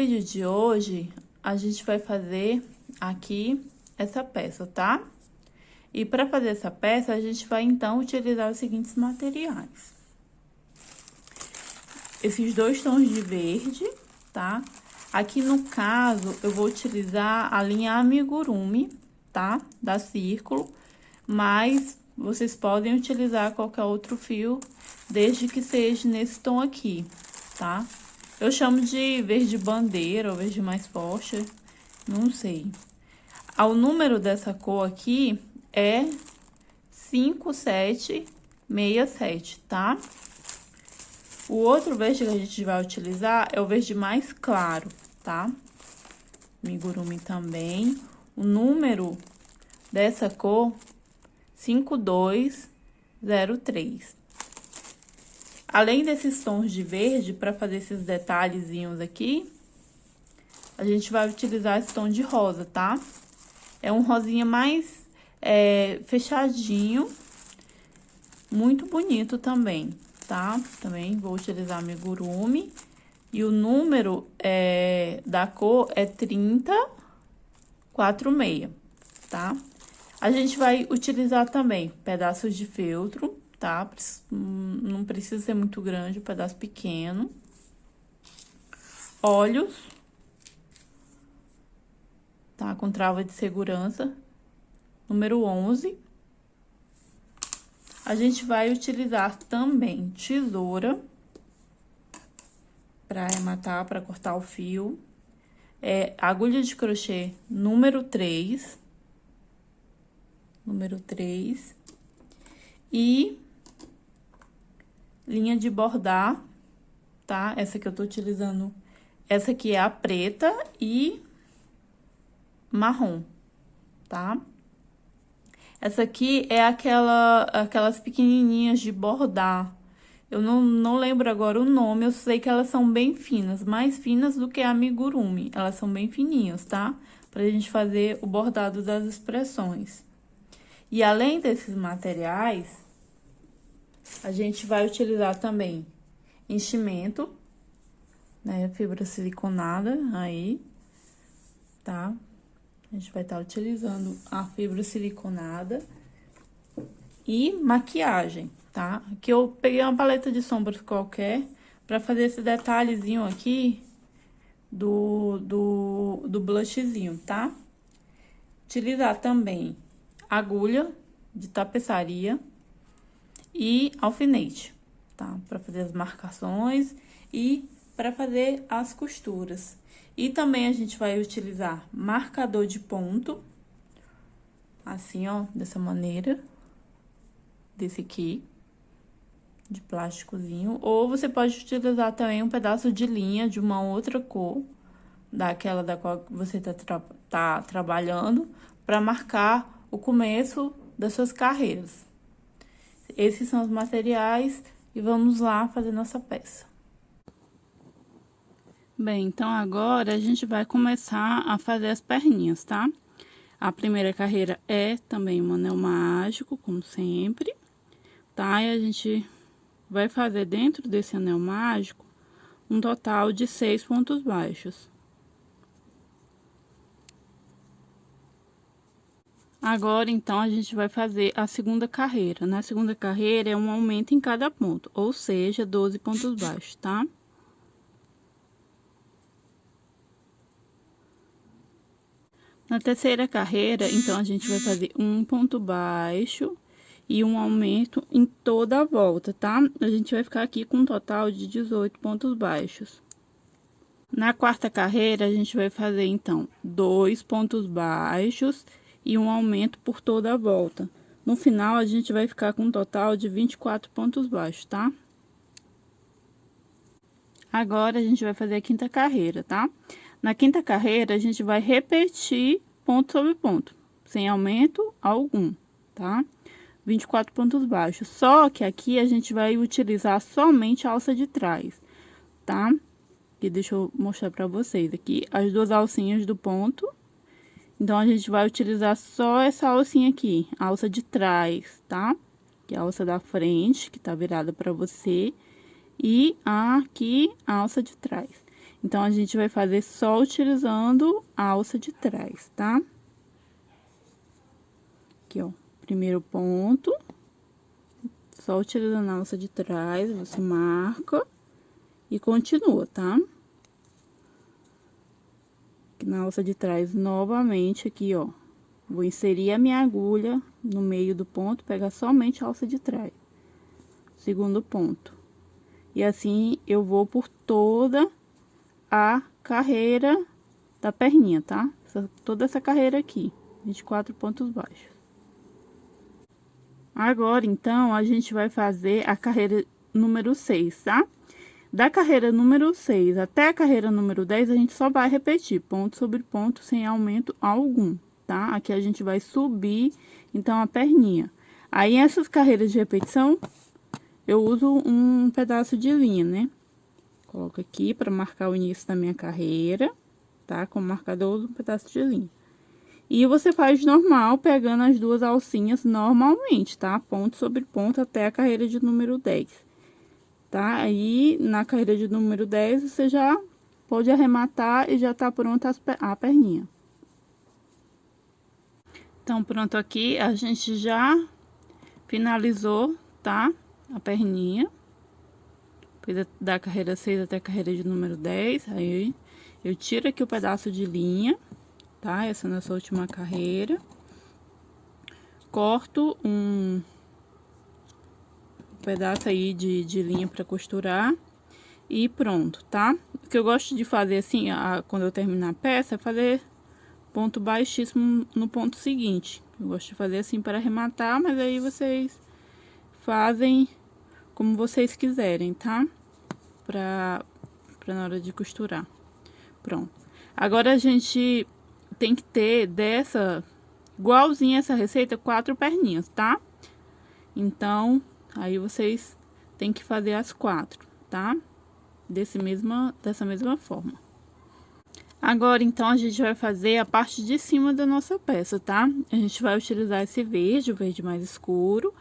vídeo de hoje, a gente vai fazer aqui essa peça, tá? E para fazer essa peça, a gente vai, então, utilizar os seguintes materiais. Esses dois tons de verde, tá? Aqui, no caso, eu vou utilizar a linha amigurumi, tá? Da Círculo, mas vocês podem utilizar qualquer outro fio, desde que seja nesse tom aqui, tá? Eu chamo de verde bandeira ou verde mais forte, não sei. O número dessa cor aqui é 5767, tá? O outro verde que a gente vai utilizar é o verde mais claro, tá? Amigurumi também. O número dessa cor, 5203. Além desses tons de verde, para fazer esses detalhezinhos aqui, a gente vai utilizar esse tom de rosa, tá? É um rosinha mais fechadinho, muito bonito também, tá? Também vou utilizar amigurumi. E o número da cor é 3046, tá? A gente vai utilizar também pedaços de feltro, tá? Não precisa ser muito grande, um pedaço pequeno. Olhos, tá? Com trava de segurança, número 11. A gente vai utilizar também tesoura para arrematar, para cortar o fio. Agulha de crochê número 3. Número 3. E linha de bordar, tá? Essa que eu tô utilizando, essa aqui é a preta e marrom, tá? Essa aqui é aquelas pequenininhas de bordar. Eu não lembro agora o nome, eu sei que elas são bem finas, mais finas do que a amigurumi. Elas são bem fininhas, tá? Pra gente fazer o bordado das expressões. E além desses materiais, a gente vai utilizar também enchimento, né? Fibra siliconada aí, tá? A gente vai estar utilizando a fibra siliconada e maquiagem, tá? Aqui eu peguei uma paleta de sombras qualquer pra fazer esse detalhezinho aqui do blushzinho, tá? Utilizar também agulha de tapeçaria e alfinete, tá? Pra fazer as marcações e para fazer as costuras. E também a gente vai utilizar marcador de ponto, assim, ó, dessa maneira, desse aqui, de plásticozinho. Ou você pode utilizar também um pedaço de linha de uma outra cor, daquela da qual você tá trabalhando, para marcar o começo das suas carreiras. Esses são os materiais e vamos lá fazer nossa peça. Bem, então agora a gente vai começar a fazer as perninhas, tá? A primeira carreira é também um anel mágico, como sempre, tá? E a gente vai fazer dentro desse anel mágico um total de 6 pontos baixos. Agora, então, a gente vai fazer a segunda carreira. Na segunda carreira é um aumento em cada ponto, ou seja, 12 pontos baixos, tá? Na terceira carreira, então, a gente vai fazer um ponto baixo e um aumento em toda a volta, tá? A gente vai ficar aqui com um total de 18 pontos baixos. Na quarta carreira, a gente vai fazer, então, 2 pontos baixos e um aumento por toda a volta. No final, a gente vai ficar com um total de 24 pontos baixos, tá? Agora, a gente vai fazer a quinta carreira, tá? Na quinta carreira, a gente vai repetir ponto sobre ponto, sem aumento algum, tá? 24 pontos baixos. Só que aqui a gente vai utilizar somente a alça de trás, tá? E deixa eu mostrar pra vocês aqui as duas alcinhas do ponto. Então, a gente vai utilizar só essa alcinha aqui, a alça de trás, tá? Que é a alça da frente, que tá virada pra você. E aqui, a alça de trás. Então, a gente vai fazer só utilizando a alça de trás, tá? Aqui, ó, primeiro ponto. Só utilizando a alça de trás, você marca e continua, tá? Aqui na alça de trás, novamente, aqui, ó. Vou inserir a minha agulha no meio do ponto, pegar somente a alça de trás. Segundo ponto. E assim, eu vou por toda a carreira da perninha, tá? Toda essa carreira aqui, 24 pontos baixos. Agora, então, a gente vai fazer a carreira número 6, tá? Da carreira número 6 até a carreira número 10, a gente só vai repetir ponto sobre ponto sem aumento algum, tá? Aqui a gente vai subir, então, a perninha. Aí, essas carreiras de repetição, eu uso um pedaço de linha, né? Coloco aqui para marcar o início da minha carreira, tá? Como marcador, eu uso um pedaço de linha. E você faz normal, pegando as duas alcinhas normalmente, tá? Ponto sobre ponto até a carreira de número 10, tá? Aí, na carreira de número 10, você já pode arrematar e já tá pronta a perninha. Então, pronto aqui, a gente já finalizou, tá? A perninha. Da carreira 6 até a carreira de número 10, aí eu tiro aqui o pedaço de linha, tá? Essa é a nossa última carreira. Corto um pedaço aí de linha para costurar e pronto, tá? O que eu gosto de fazer assim, quando eu terminar a peça, é fazer ponto baixíssimo no ponto seguinte. Eu gosto de fazer assim para arrematar, mas aí vocês fazem como vocês quiserem, tá? Pra na hora de costurar. Pronto. Agora, a gente tem que ter igualzinha essa receita, 4 perninhas, tá? Então, aí vocês têm que fazer as 4, tá? Dessa mesma forma. Agora, então, a gente vai fazer a parte de cima da nossa peça, tá? A gente vai utilizar esse verde, o verde mais escuro.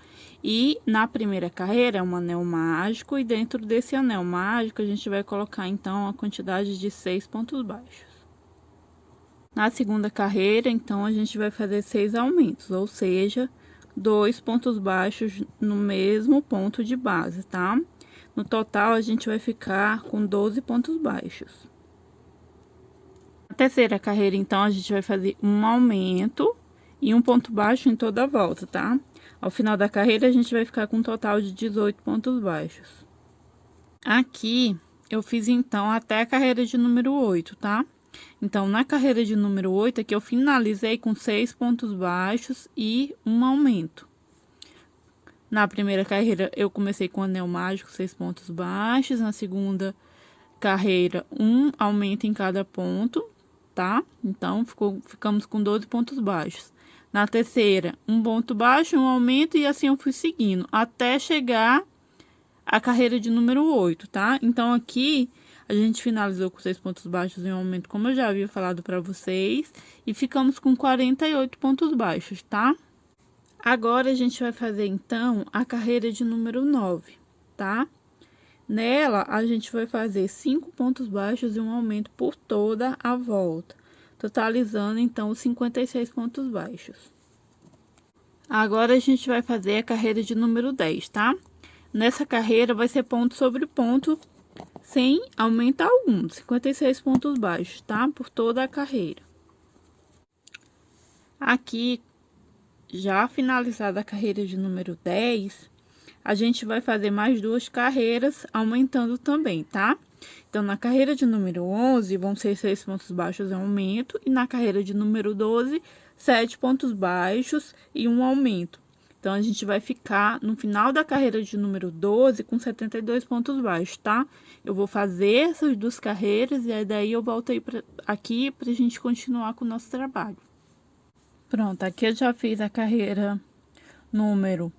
E na primeira carreira é um anel mágico, e dentro desse anel mágico a gente vai colocar, então, a quantidade de 6 pontos baixos. Na segunda carreira, então, a gente vai fazer 6 aumentos, ou seja, 2 pontos baixos no mesmo ponto de base, tá? No total, a gente vai ficar com 12 pontos baixos. Na terceira carreira, então, a gente vai fazer um aumento e um ponto baixo em toda a volta, tá? Ao final da carreira, a gente vai ficar com um total de 18 pontos baixos. Aqui, eu fiz, então, até a carreira de número 8, tá? Então, na carreira de número 8, aqui eu finalizei com 6 pontos baixos e um aumento. Na primeira carreira, eu comecei com anel mágico, 6 pontos baixos. Na segunda carreira, um aumento em cada ponto, tá? Então, ficamos com 12 pontos baixos. Na terceira, um ponto baixo, um aumento, e assim eu fui seguindo, até chegar à carreira de número 8, tá? Então, aqui, a gente finalizou com 6 pontos baixos e um aumento, como eu já havia falado para vocês, e ficamos com 48 pontos baixos, tá? Agora, a gente vai fazer, então, a carreira de número 9, tá? Nela, a gente vai fazer 5 pontos baixos e um aumento por toda a volta, totalizando, então, os 56 pontos baixos. Agora, a gente vai fazer a carreira de número 10, tá? Nessa carreira, vai ser ponto sobre ponto, sem aumento algum, 56 pontos baixos, tá? Por toda a carreira. Aqui, já finalizada a carreira de número 10, a gente vai fazer mais 2 carreiras, aumentando também, tá? Então, na carreira de número 11, vão ser 6 pontos baixos e um aumento. E na carreira de número 12, 7 pontos baixos e um aumento. Então, a gente vai ficar no final da carreira de número 12 com 72 pontos baixos, tá? Eu vou fazer essas 2 carreiras e aí daí eu volto aí aqui pra gente continuar com o nosso trabalho. Pronto, aqui eu já fiz a carreira número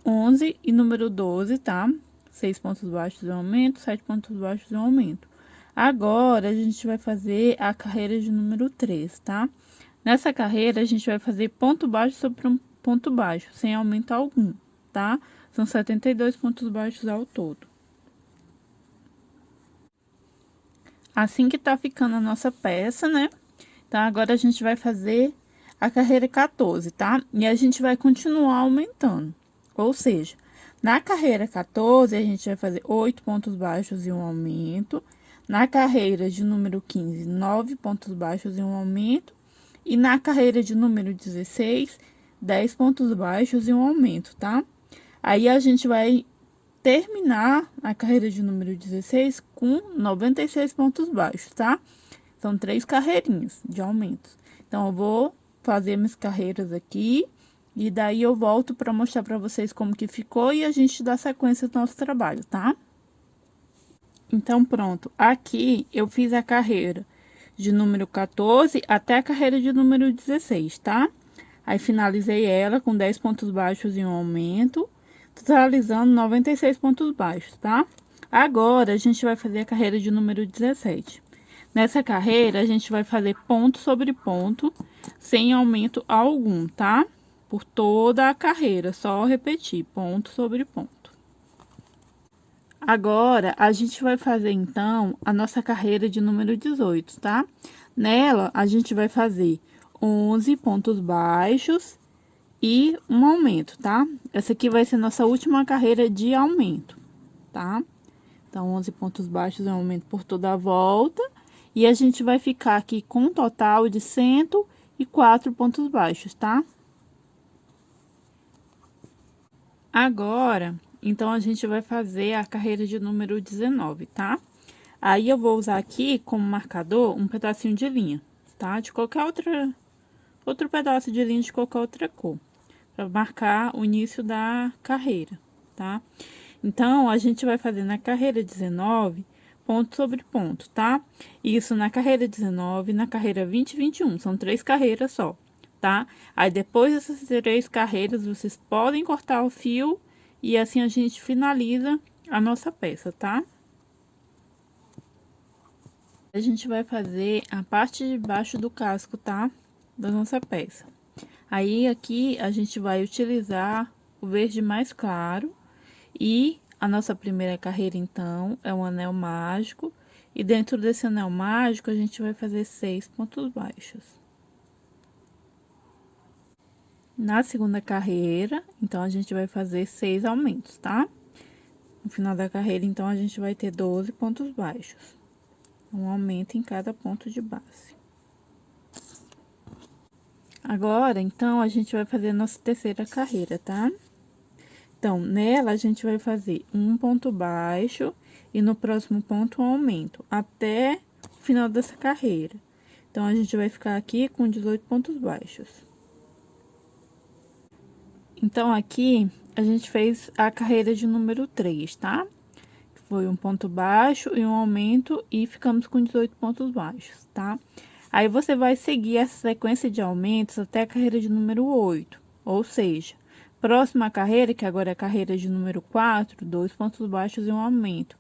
11 e número 12, tá? 6 pontos baixos e um aumento, 7 pontos baixos e um aumento. Agora, a gente vai fazer a carreira de número 3, tá? Nessa carreira, a gente vai fazer ponto baixo sobre um ponto baixo, sem aumento algum, tá? São 72 pontos baixos ao todo. Assim que tá ficando a nossa peça, né? Então, agora a gente vai fazer a carreira 14, tá? E a gente vai continuar aumentando. Ou seja, na carreira 14, a gente vai fazer 8 pontos baixos e um aumento. Na carreira de número 15, 9 pontos baixos e um aumento. E na carreira de número 16, 10 pontos baixos e um aumento, tá? Aí, a gente vai terminar a carreira de número 16 com 96 pontos baixos, tá? São 3 carreirinhas de aumentos. Então, eu vou fazer minhas carreiras aqui e daí eu volto para mostrar para vocês como que ficou e a gente dá sequência do nosso trabalho, tá? Então, pronto. Aqui eu fiz a carreira de número 14 até a carreira de número 16, tá? Aí, finalizei ela com 10 pontos baixos e um aumento, totalizando 96 pontos baixos, tá? Agora, a gente vai fazer a carreira de número 17. Nessa carreira, a gente vai fazer ponto sobre ponto, sem aumento algum, tá? Por toda a carreira, só repetir, ponto sobre ponto. Agora, a gente vai fazer, então, a nossa carreira de número 18, tá? Nela, a gente vai fazer 11 pontos baixos e um aumento, tá? Essa aqui vai ser nossa última carreira de aumento, tá? Então, 11 pontos baixos e um aumento por toda a volta. E a gente vai ficar aqui com um total de 104 pontos baixos, tá? Agora, então, a gente vai fazer a carreira de número 19, tá? Aí, eu vou usar aqui como marcador um pedacinho de linha, tá? De qualquer outro pedaço de linha de qualquer outra cor, para marcar o início da carreira, tá? Então, a gente vai fazer na carreira 19, ponto sobre ponto, tá? Isso na carreira 19, na carreira 20 e 21, são 3 carreiras só, tá? Aí, depois dessas 3 carreiras, vocês podem cortar o fio e assim a gente finaliza a nossa peça, tá? A gente vai fazer a parte de baixo do casco, tá? Da nossa peça. Aí, aqui, a gente vai utilizar o verde mais claro e a nossa primeira carreira, então, é um anel mágico. E dentro desse anel mágico, a gente vai fazer 6 pontos baixos. Na segunda carreira, então, a gente vai fazer 6 aumentos, tá? No final da carreira, então, a gente vai ter 12 pontos baixos. Um aumento em cada ponto de base. Agora, então, a gente vai fazer a nossa terceira carreira, tá? Então, nela, a gente vai fazer um ponto baixo e no próximo ponto um aumento, até o final dessa carreira. Então, a gente vai ficar aqui com 18 pontos baixos. Então, aqui, a gente fez a carreira de número 3, tá? Foi um ponto baixo e um aumento e ficamos com 18 pontos baixos, tá? Aí, você vai seguir essa sequência de aumentos até a carreira de número 8, ou seja, próxima carreira, que agora é a carreira de número 4, 2 pontos baixos e um aumento.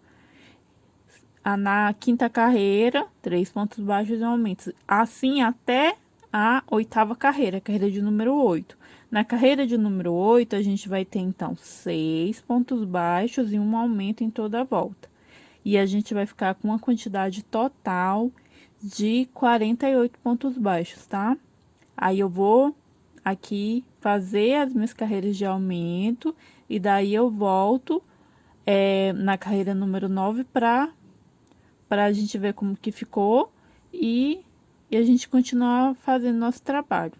Na quinta carreira, 3 pontos baixos e um aumento. Assim até a oitava carreira, carreira de número 8. Na carreira de número 8, a gente vai ter, então, 6 pontos baixos e um aumento em toda a volta. E a gente vai ficar com uma quantidade total de 48 pontos baixos, tá? Aí, eu vou aqui fazer as minhas carreiras de aumento e daí eu volto na carreira número 9 para a gente ver como que ficou e a gente continuar fazendo nosso trabalho.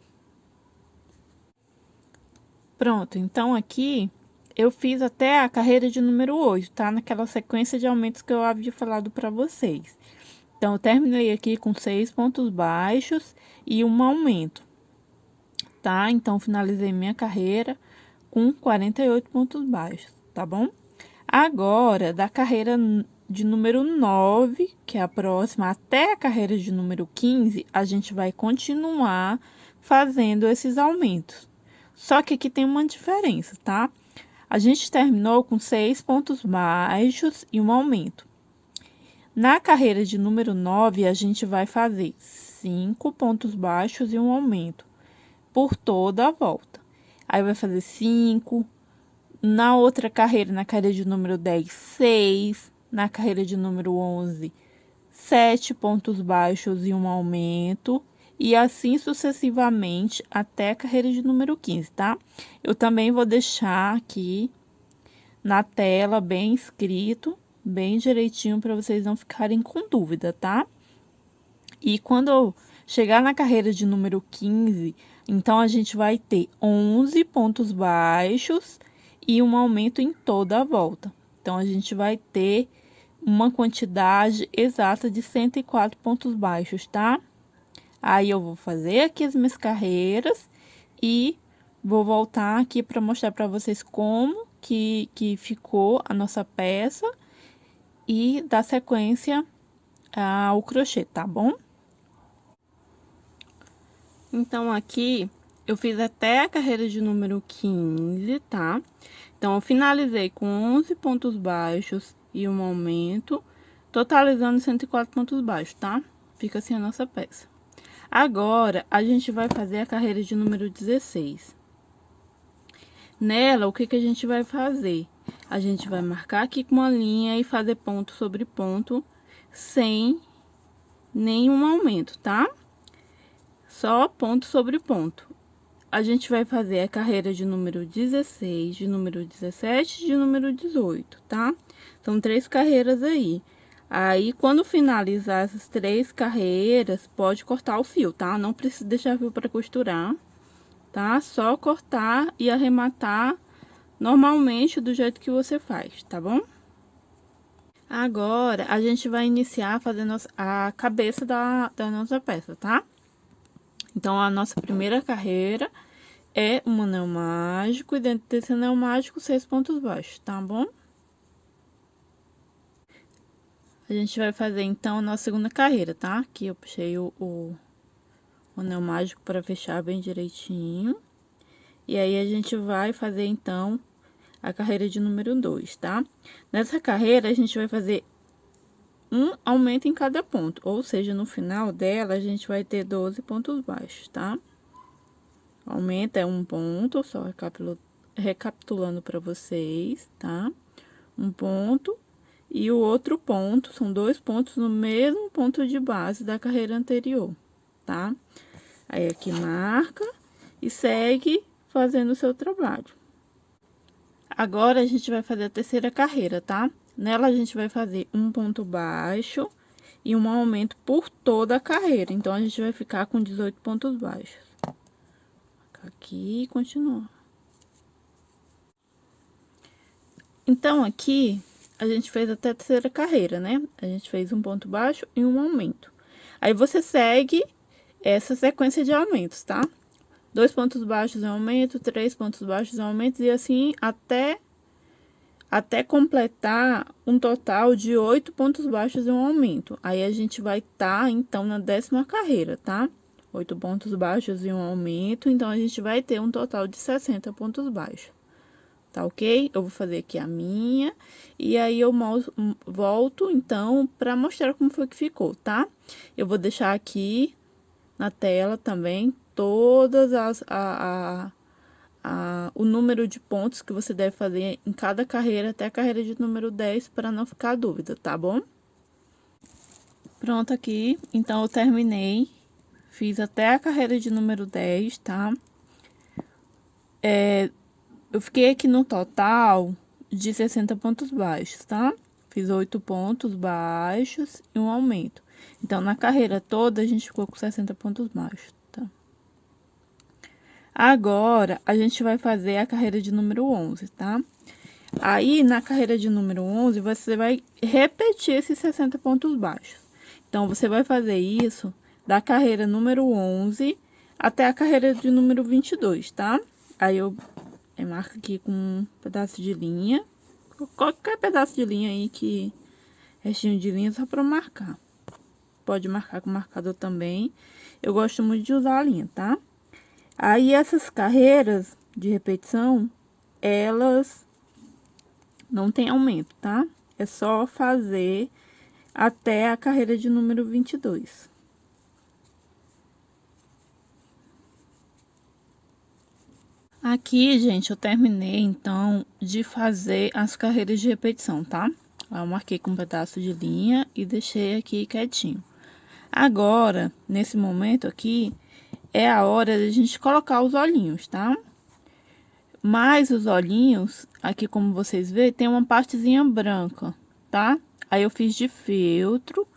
Pronto, então aqui eu fiz até a carreira de número 8, tá? Naquela sequência de aumentos que eu havia falado para vocês. Então, eu terminei aqui com 6 pontos baixos e um aumento, tá? Então, finalizei minha carreira com 48 pontos baixos, tá bom? Agora, da carreira de número 9, que é a próxima, até a carreira de número 15, a gente vai continuar fazendo esses aumentos. Só que aqui tem uma diferença, tá? A gente terminou com 6 pontos baixos e um aumento. Na carreira de número 9, a gente vai fazer 5 pontos baixos e um aumento por toda a volta. Aí, vai fazer 5. Na outra carreira, na carreira de número 10, 6. Na carreira de número 11, 7 pontos baixos e um aumento, e assim sucessivamente até a carreira de número 15, tá? Eu também vou deixar aqui na tela bem escrito, bem direitinho, para vocês não ficarem com dúvida, tá? E quando eu chegar na carreira de número 15, então a gente vai ter 11 pontos baixos e um aumento em toda a volta. Então, a gente vai ter uma quantidade exata de 104 pontos baixos, tá? Aí, eu vou fazer aqui as minhas carreiras e vou voltar aqui para mostrar para vocês como que ficou a nossa peça e dar sequência ao crochê, tá bom? Então, aqui eu fiz até a carreira de número 15, tá? Então, eu finalizei com 11 pontos baixos e um aumento, totalizando 104 pontos baixos, tá? Fica assim a nossa peça. Agora, a gente vai fazer a carreira de número 16. Nela, o que a gente vai fazer? A gente vai marcar aqui com uma linha e fazer ponto sobre ponto, sem nenhum aumento, tá? Só ponto sobre ponto. A gente vai fazer a carreira de número 16, de número 17 e de número 18, tá? São 3 carreiras aí. Aí, quando finalizar essas 3 carreiras, pode cortar o fio, tá? Não precisa deixar fio para costurar, tá? Só cortar e arrematar normalmente do jeito que você faz, tá bom? Agora, a gente vai iniciar fazendo a cabeça da nossa peça, tá? Então, a nossa primeira carreira é um anel mágico, e dentro desse anel mágico, 6 pontos baixos, tá bom? A gente vai fazer, então, a nossa segunda carreira, tá? Aqui eu puxei o anel mágico para fechar bem direitinho. E aí, a gente vai fazer, então, a carreira de número 2, tá? Nessa carreira, a gente vai fazer um aumento em cada ponto, ou seja, no final dela, a gente vai ter 12 pontos baixos, tá? Aumenta é um ponto, só recapitulando para vocês, tá? Um ponto e o outro ponto, são 2 pontos no mesmo ponto de base da carreira anterior, tá? Aí, aqui marca e segue fazendo o seu trabalho. Agora, a gente vai fazer a terceira carreira, tá? Nela, a gente vai fazer um ponto baixo e um aumento por toda a carreira. Então, a gente vai ficar com 18 pontos baixos. Aqui e continua. Então, aqui, a gente fez até a terceira carreira, né? A gente fez um ponto baixo e um aumento. Aí, você segue essa sequência de aumentos, tá? 2 pontos baixos em aumento, 3 pontos baixos em aumento, e assim até completar um total de 8 pontos baixos em um aumento. Aí, a gente vai estar, então, na 10ª carreira, tá? 8 pontos baixos e um aumento, então, a gente vai ter um total de 60 pontos baixos. Tá ok? Eu vou fazer aqui a minha, e aí eu volto, então, para mostrar como foi que ficou, tá? Eu vou deixar aqui na tela também todas o número de pontos que você deve fazer em cada carreira, até a carreira de número 10, para não ficar dúvida, tá bom? Pronto aqui, então eu terminei, fiz até a carreira de número 10, tá? Eu fiquei aqui no total de 60 pontos baixos, tá? Fiz 8 pontos baixos e um aumento. Então, na carreira toda, a gente ficou com 60 pontos baixos, tá? Agora, a gente vai fazer a carreira de número 11, tá? Aí, na carreira de número 11, você vai repetir esses 60 pontos baixos. Então, você vai fazer isso da carreira número 11 até a carreira de número 22, tá? Aí, eu marco aqui com um pedaço de linha. Qualquer pedaço de linha aí que... restinho de linha só pra marcar. Pode marcar com marcador também. Eu gosto muito de usar a linha, tá? Aí, essas carreiras de repetição, elas não tem aumento, tá? É só fazer até a carreira de número 22. Aqui, gente, eu terminei, então, de fazer as carreiras de repetição, tá? Eu marquei com um pedaço de linha e deixei aqui quietinho. Agora, nesse momento aqui, é a hora de a gente colocar os olhinhos, tá? Mas os olhinhos, aqui como vocês veem, tem uma partezinha branca, tá? Aí eu fiz de feltro,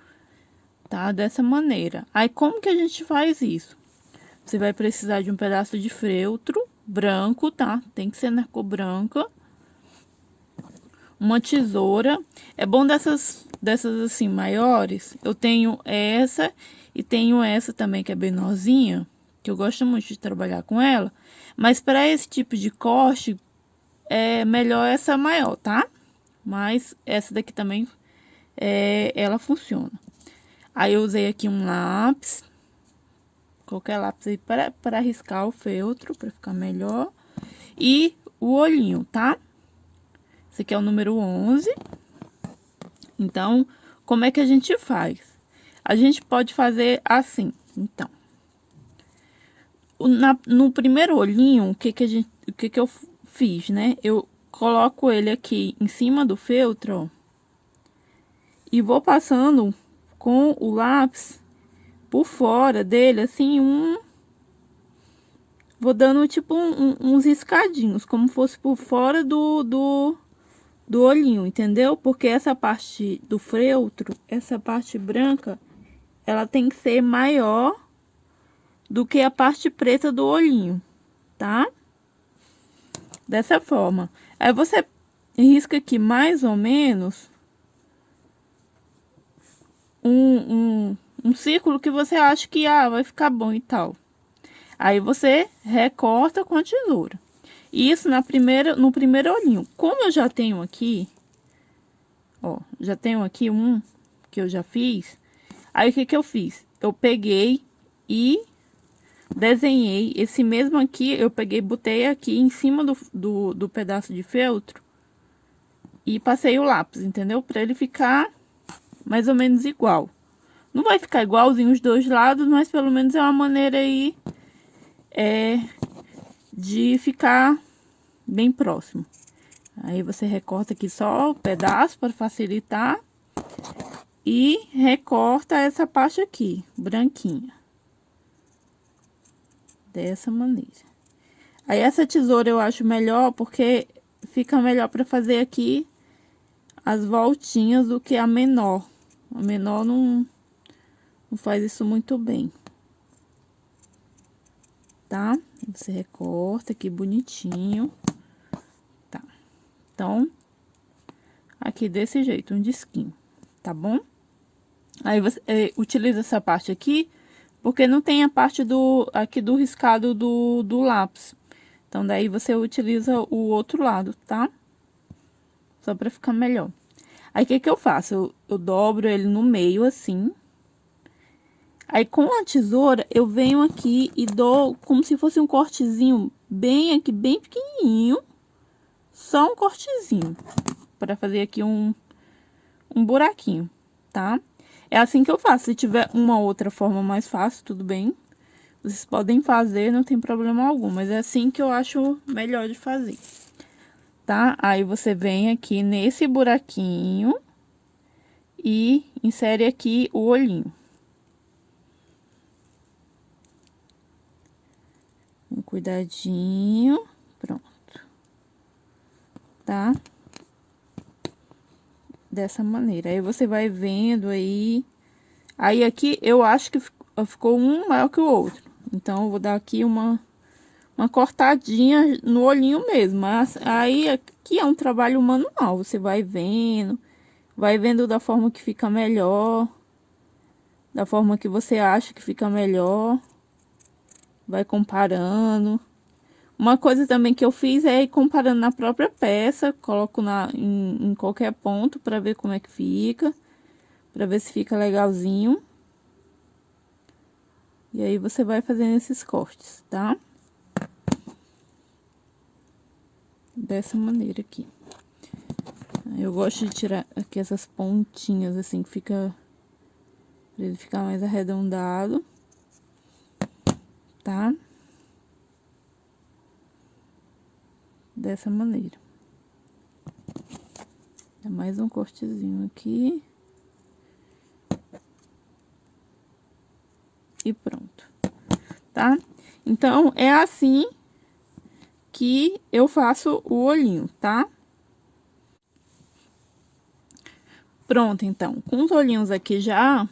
tá? Dessa maneira. Aí como que a gente faz isso? Você vai precisar de um pedaço de feltro branco, tá? Tem que ser na cor branca. Uma tesoura. É bom dessas assim maiores. Eu tenho essa e tenho essa também que é menorzinha, que eu gosto muito de trabalhar com ela. Mas para esse tipo de corte é melhor essa maior, tá? Mas essa daqui também ela funciona. Aí eu usei aqui um lápis, qualquer lápis aí para riscar o feltro, para ficar melhor. E o olhinho, tá? Esse aqui é o número 11. Então, como é que a gente faz? A gente pode fazer assim, então. No primeiro olhinho, o que que eu fiz, né? Eu coloco ele aqui em cima do feltro, ó, e vou passando com o lápis por fora dele, assim, vou dando tipo uns riscadinhos, como fosse por fora do olhinho, entendeu? Porque essa parte do feltro, essa parte branca, ela tem que ser maior do que a parte preta do olhinho, tá? Dessa forma. Aí você risca aqui mais ou menos um círculo que você acha que vai ficar bom e tal. Aí você recorta com a tesoura. Isso no primeiro olhinho. Como eu já tenho aqui, ó, já tenho aqui um que eu já fiz. Aí o que que eu fiz? Eu peguei e desenhei esse mesmo aqui, eu peguei, botei aqui em cima do pedaço de feltro e passei o lápis, entendeu? Para ele ficar mais ou menos igual. Não vai ficar igualzinho os dois lados, mas pelo menos é uma maneira aí de ficar bem próximo. Aí você recorta aqui só o pedaço para facilitar e recorta essa parte aqui, branquinha. Dessa maneira. Aí essa tesoura eu acho melhor porque fica melhor para fazer aqui as voltinhas do que a menor. A menor não faz isso muito bem. Tá? Você recorta aqui bonitinho. Tá. Então, aqui desse jeito, um disquinho, tá bom? Aí você utiliza essa parte aqui, porque não tem a parte aqui do riscado do lápis. Então, daí você utiliza o outro lado, tá? Só pra ficar melhor. Aí, o que que eu faço? Eu dobro ele no meio, assim. Aí, com a tesoura, eu venho aqui e dou como se fosse um cortezinho bem aqui, bem pequenininho. Só um cortezinho. Pra fazer aqui um buraquinho, tá? É assim que eu faço. Se tiver uma outra forma mais fácil, tudo bem. Vocês podem fazer, não tem problema algum. Mas é assim que eu acho melhor de fazer. Tá? Aí você vem aqui nesse buraquinho e insere aqui o olhinho. Com cuidadinho, pronto. Tá? Dessa maneira. Aí você vai vendo aí. Aí aqui eu acho que ficou um maior que o outro. Então eu vou dar aqui uma cortadinha no olhinho mesmo. Mas aí aqui é um trabalho manual. Você vai vendo da forma que fica melhor, da forma que você acha que fica melhor. Vai comparando. Uma coisa também que eu fiz é ir comparando na própria peça. Coloco em qualquer ponto para ver como é que fica. Para ver se fica legalzinho. E aí você vai fazendo esses cortes, tá? Dessa maneira aqui. Eu gosto de tirar aqui essas pontinhas assim que fica, pra ele ficar mais arredondado, tá? Dessa maneira. Da mais um cortezinho aqui. E pronto, tá? Então, é assim que eu faço o olhinho, tá? Pronto, então, com os olhinhos aqui já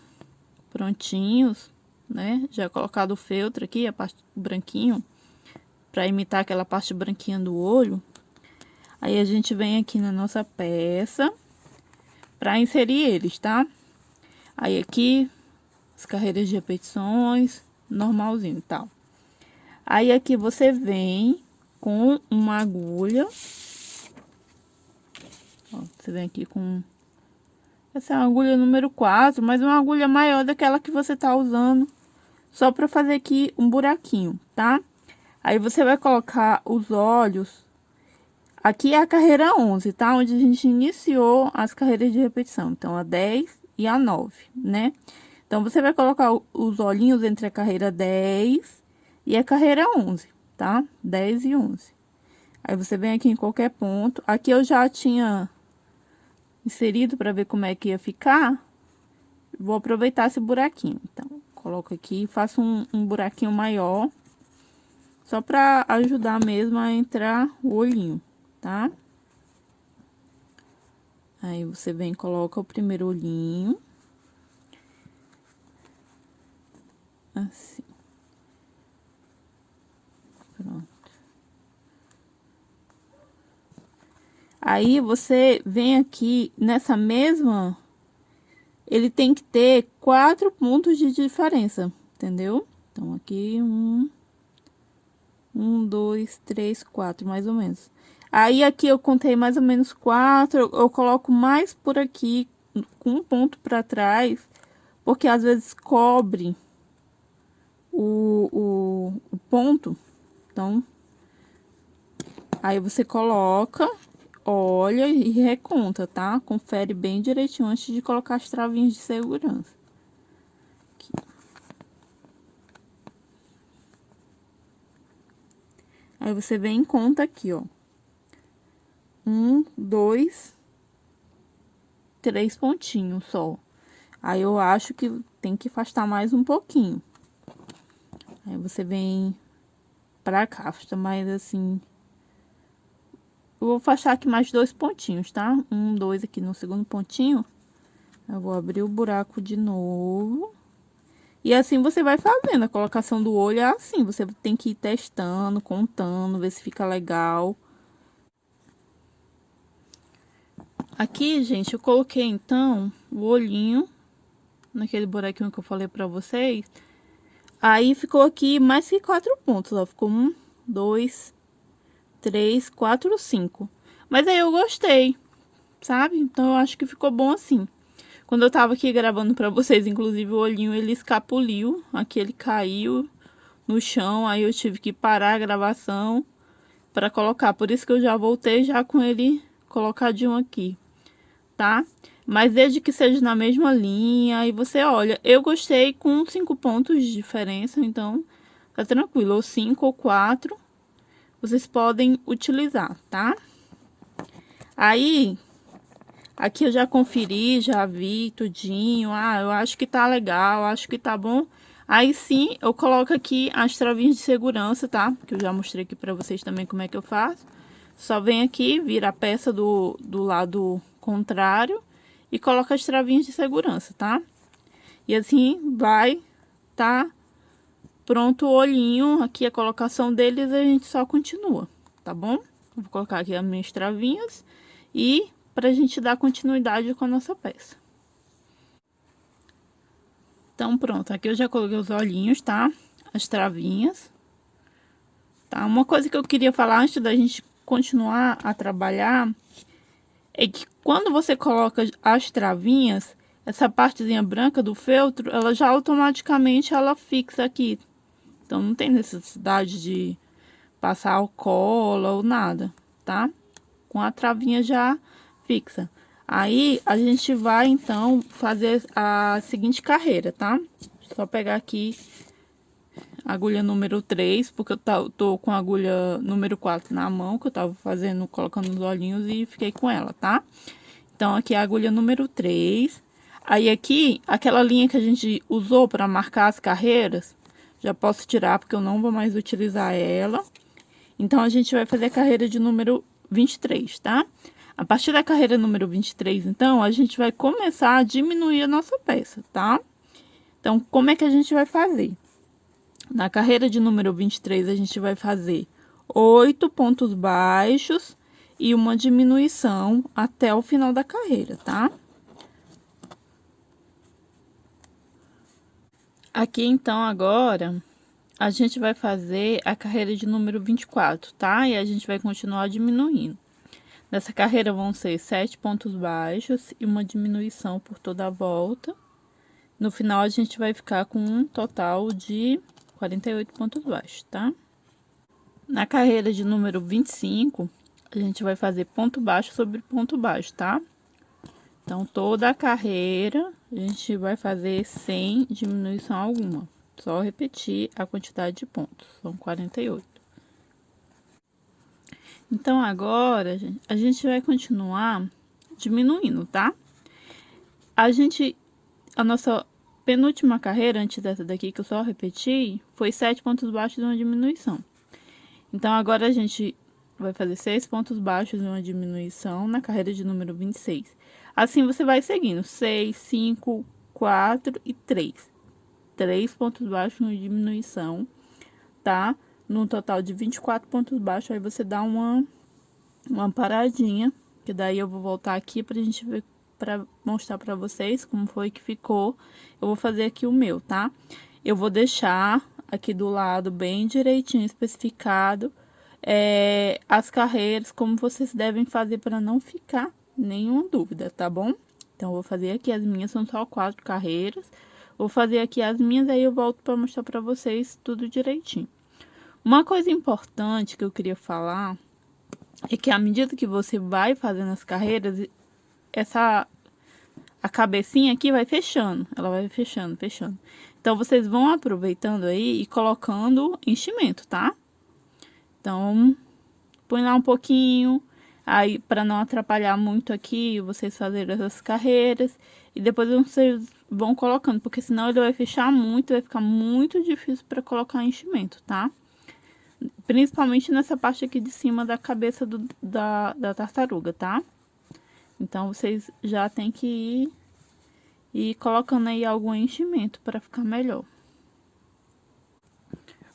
prontinhos, né? Já colocado o feltro aqui, a parte branquinho, pra imitar aquela parte branquinha do olho. Aí, a gente vem aqui na nossa peça pra inserir eles, tá? Aí, aqui, as carreiras de repetições, normalzinho e tal. Aí, aqui você vem com uma agulha. Ó, você vem aqui com... Essa é a agulha número 4, mas uma agulha maior daquela que você tá usando. Só pra fazer aqui um buraquinho, tá? Aí, você vai colocar os olhos... Aqui é a carreira 11, tá? Onde a gente iniciou as carreiras de repetição. Então, a 10 e a 9, né? Então, você vai colocar os olhinhos entre a carreira 10 e a carreira 11, tá? 10 e 11. Aí, você vem aqui em qualquer ponto. Aqui eu já tinha inserido para ver como é que ia ficar. Vou aproveitar esse buraquinho. Então, coloco aqui e faço um buraquinho maior. Só para ajudar mesmo a entrar o olhinho, tá? Aí, você vem e coloca o primeiro olhinho. Assim. Pronto. Aí, você vem aqui nessa mesma... Ele tem que ter 4 pontos de diferença, entendeu? Então, aqui, 1, 2, 3, 4, mais ou menos. Aí, aqui eu contei mais ou menos 4, eu coloco mais por aqui, com um ponto pra trás, porque às vezes cobre o ponto. Então, aí você coloca, olha e reconta, tá? Confere bem direitinho antes de colocar as travinhas de segurança. Aqui. Aí, você vem em conta aqui, ó. 1, 2, 3 pontinhos só. Aí, eu acho que tem que afastar mais um pouquinho. Aí, você vem pra cá, afasta mais assim. Eu vou afastar aqui mais 2 pontinhos, tá? 1, 2 aqui no segundo pontinho. Eu vou abrir o buraco de novo. E assim você vai fazendo. A colocação do olho é assim. Você tem que ir testando, contando, ver se fica legal. Aqui, gente, eu coloquei, então, o olhinho naquele buraquinho que eu falei pra vocês. Aí, ficou aqui mais que 4 pontos, ó. Ficou 1, 2, 3, 4, 5. Mas aí eu gostei, sabe? Então, eu acho que ficou bom assim. Quando eu tava aqui gravando pra vocês, inclusive, o olhinho, ele escapuliu. Aqui ele caiu no chão, aí eu tive que parar a gravação pra colocar. Por isso que eu já voltei já com ele colocadinho aqui, tá? Mas desde que seja na mesma linha, aí você olha. Eu gostei com 5 pontos de diferença, então tá tranquilo. Ou 5 ou 4, vocês podem utilizar, tá? Aí, aqui eu já conferi, já vi tudinho. Ah, eu acho que tá legal, acho que tá bom. Aí sim, eu coloco aqui as travinhas de segurança, tá? Que eu já mostrei aqui pra vocês também como é que eu faço. Só vem aqui, vira a peça do lado contrário e coloca as travinhas de segurança, tá? E assim vai tá pronto o olhinho. Aqui a colocação deles, a gente só continua, tá bom? Vou colocar aqui as minhas travinhas e pra gente dar continuidade com a nossa peça. Então, pronto, aqui eu já coloquei os olhinhos, tá? As travinhas. Tá? Uma coisa que eu queria falar antes da gente continuar a trabalhar é que quando você coloca as travinhas, essa partezinha branca do feltro, ela já automaticamente ela fixa aqui. Então, não tem necessidade de passar cola ou nada, tá? Com a travinha já fixa. Aí, a gente vai, então, fazer a seguinte carreira, tá? Só pegar aqui a agulha número 3, porque eu tô com a agulha número 4 na mão, que eu tava fazendo, colocando os olhinhos e fiquei com ela, tá? Então, aqui é a agulha número 3. Aí, aqui, aquela linha que a gente usou para marcar as carreiras, já posso tirar, porque eu não vou mais utilizar ela. Então, a gente vai fazer a carreira de número 23, tá? A partir da carreira número 23, então, a gente vai começar a diminuir a nossa peça, tá? Então, como é que a gente vai fazer? Na carreira de número 23, a gente vai fazer 8 pontos baixos e uma diminuição até o final da carreira, tá? Aqui, então, agora, a gente vai fazer a carreira de número 24, tá? E a gente vai continuar diminuindo. Nessa carreira vão ser 7 pontos baixos e uma diminuição por toda a volta. No final, a gente vai ficar com um total de 48 pontos baixos, tá? Na carreira de número 25, a gente vai fazer ponto baixo sobre ponto baixo, tá? Então, toda a carreira, a gente vai fazer sem diminuição alguma. Só repetir a quantidade de pontos, são 48. Então, agora, a gente vai continuar diminuindo, tá? A nossa penúltima carreira, antes dessa daqui, que eu só repeti, foi 7 pontos baixos e uma diminuição. Então, agora a gente vai fazer 6 pontos baixos e uma diminuição na carreira de número 26. Assim, você vai seguindo 6, 5, 4 e 3. 3 pontos baixos e uma diminuição, tá? Num total de 24 pontos baixos, aí você dá uma paradinha, que daí eu vou voltar aqui pra gente ver, pra mostrar pra vocês como foi que ficou. Eu vou fazer aqui o meu, tá? Eu vou deixar aqui do lado bem direitinho especificado as carreiras, como vocês devem fazer para não ficar nenhuma dúvida, tá bom? Então, eu vou fazer aqui as minhas, são só 4 carreiras. Vou fazer aqui as minhas, aí eu volto para mostrar para vocês tudo direitinho. Uma coisa importante que eu queria falar é que à medida que você vai fazendo as carreiras, a cabecinha aqui vai fechando, ela vai fechando, fechando. Então, vocês vão aproveitando aí e colocando enchimento, tá? Então, põe lá um pouquinho, aí para não atrapalhar muito aqui, vocês fazerem essas carreiras. E depois vocês vão colocando, porque senão ele vai fechar muito, vai ficar muito difícil para colocar enchimento, tá? Principalmente nessa parte aqui de cima da cabeça da tartaruga, tá? Então, vocês já tem que ir colocando aí algum enchimento para ficar melhor.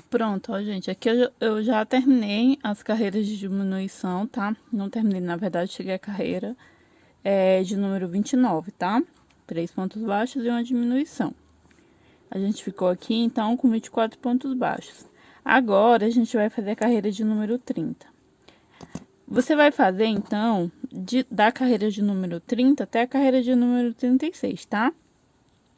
Pronto, ó, gente, aqui eu já terminei as carreiras de diminuição, tá? Não terminei, na verdade, cheguei à carreira de número 29, tá? 3 pontos baixos e uma diminuição. A gente ficou aqui, então, com 24 pontos baixos. Agora, a gente vai fazer a carreira de número 30. Você vai fazer, então, da carreira de número 30 até a carreira de número 36, tá?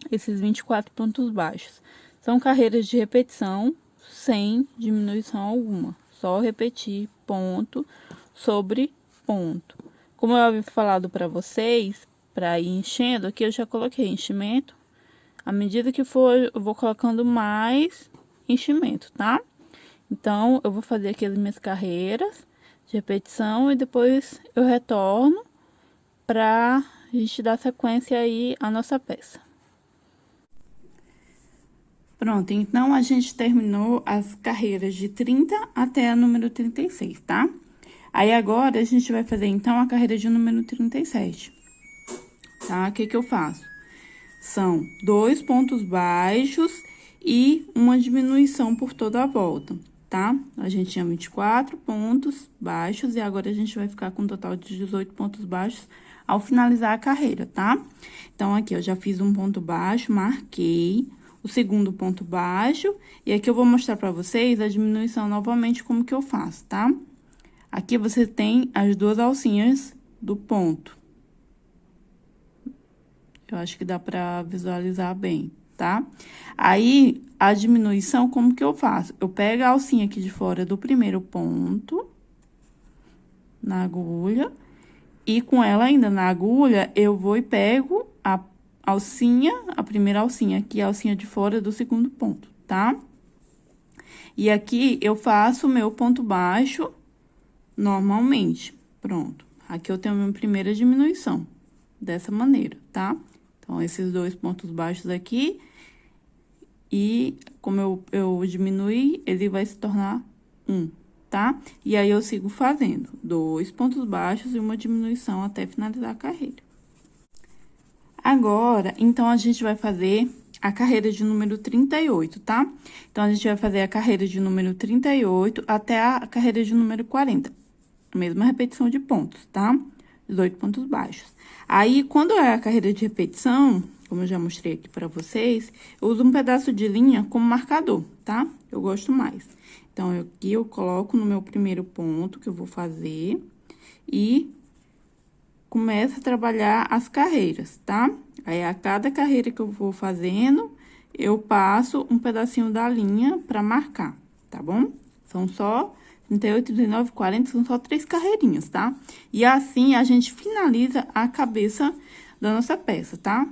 Esses 24 pontos baixos. São carreiras de repetição, sem diminuição alguma. Só repetir ponto sobre ponto. Como eu havia falado para vocês, para ir enchendo, aqui eu já coloquei enchimento. À medida que for, eu vou colocando mais enchimento, tá? Então, eu vou fazer aqui as minhas carreiras de repetição e depois eu retorno para a gente dar sequência aí à nossa peça. Pronto, então a gente terminou as carreiras de 30 até a número 36, tá? Aí agora a gente vai fazer então a carreira de número 37, tá? O que que eu faço? São 2 pontos baixos e uma diminuição por toda a volta, tá? A gente tinha 24 pontos baixos e agora a gente vai ficar com um total de 18 pontos baixos ao finalizar a carreira, tá? Então, aqui eu já fiz um ponto baixo, marquei o segundo ponto baixo, e aqui eu vou mostrar pra vocês a diminuição novamente, como que eu faço, tá? Aqui você tem as 2 alcinhas do ponto. Eu acho que dá pra visualizar bem, tá? Aí, a diminuição, como que eu faço? Eu pego a alcinha aqui de fora do primeiro ponto, na agulha, e com ela ainda na agulha, eu vou e pego a alcinha, a primeira alcinha aqui, a alcinha de fora do segundo ponto, tá? E aqui eu faço o meu ponto baixo normalmente. Pronto. Aqui eu tenho a minha primeira diminuição, dessa maneira, tá? Então, esses 2 pontos baixos aqui, e como eu diminuí, ele vai se tornar 1, tá? E aí, eu sigo fazendo 2 pontos baixos e uma diminuição até finalizar a carreira. Agora, então, a gente vai fazer a carreira de número 38, tá? Então, a gente vai fazer a carreira de número 38 até a carreira de número 40. Mesma repetição de pontos, tá? 18 pontos baixos. Aí, quando é a carreira de repetição, como eu já mostrei aqui pra vocês, eu uso um pedaço de linha como marcador, tá? Eu gosto mais. Então, aqui eu coloco no meu primeiro ponto que eu vou fazer e começo a trabalhar as carreiras, tá? Aí, a cada carreira que eu vou fazendo, eu passo um pedacinho da linha pra marcar, tá bom? São só 38, 39, 40, são só 3 carreirinhas, tá? E assim, a gente finaliza a cabeça da nossa peça, tá?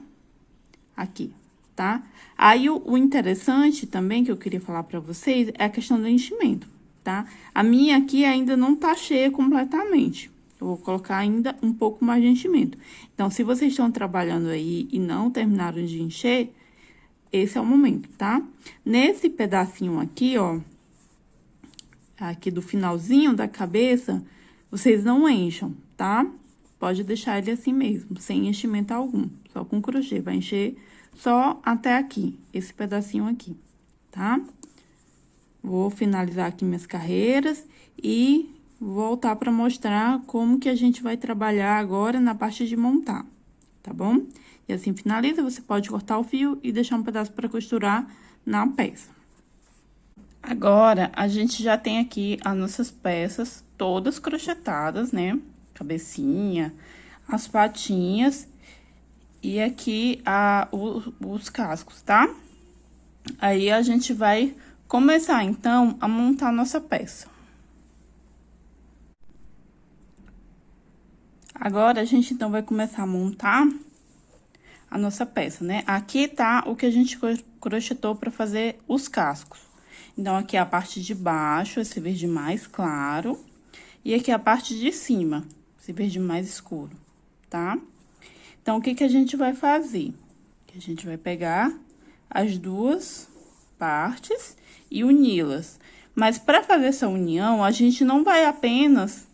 Aqui, tá? Aí, o interessante também que eu queria falar pra vocês é a questão do enchimento, tá? A minha aqui ainda não tá cheia completamente. Eu vou colocar ainda um pouco mais de enchimento. Então, se vocês estão trabalhando aí e não terminaram de encher, esse é o momento, tá? Nesse pedacinho aqui, ó, aqui do finalzinho da cabeça, vocês não encham, tá? Pode deixar ele assim mesmo, sem enchimento algum, só com crochê. Vai encher só até aqui, esse pedacinho aqui, tá? Vou finalizar aqui minhas carreiras e voltar para mostrar como que a gente vai trabalhar agora na parte de montar, tá bom? E assim finaliza, você pode cortar o fio e deixar um pedaço para costurar na peça. Agora, a gente já tem aqui as nossas peças todas crochetadas, né? Cabecinha, as patinhas e aqui os cascos, tá? Aí, a gente vai começar, então, a montar a nossa peça. Agora, a gente, então, vai começar a montar a nossa peça, né? Aqui tá o que a gente crochetou pra fazer os cascos. Então, aqui é a parte de baixo, esse verde mais claro. E aqui é a parte de cima, esse verde mais escuro, tá? Então, o que que a gente vai fazer? A gente vai pegar as duas partes e uni-las. Mas, para fazer essa união, a gente não vai apenas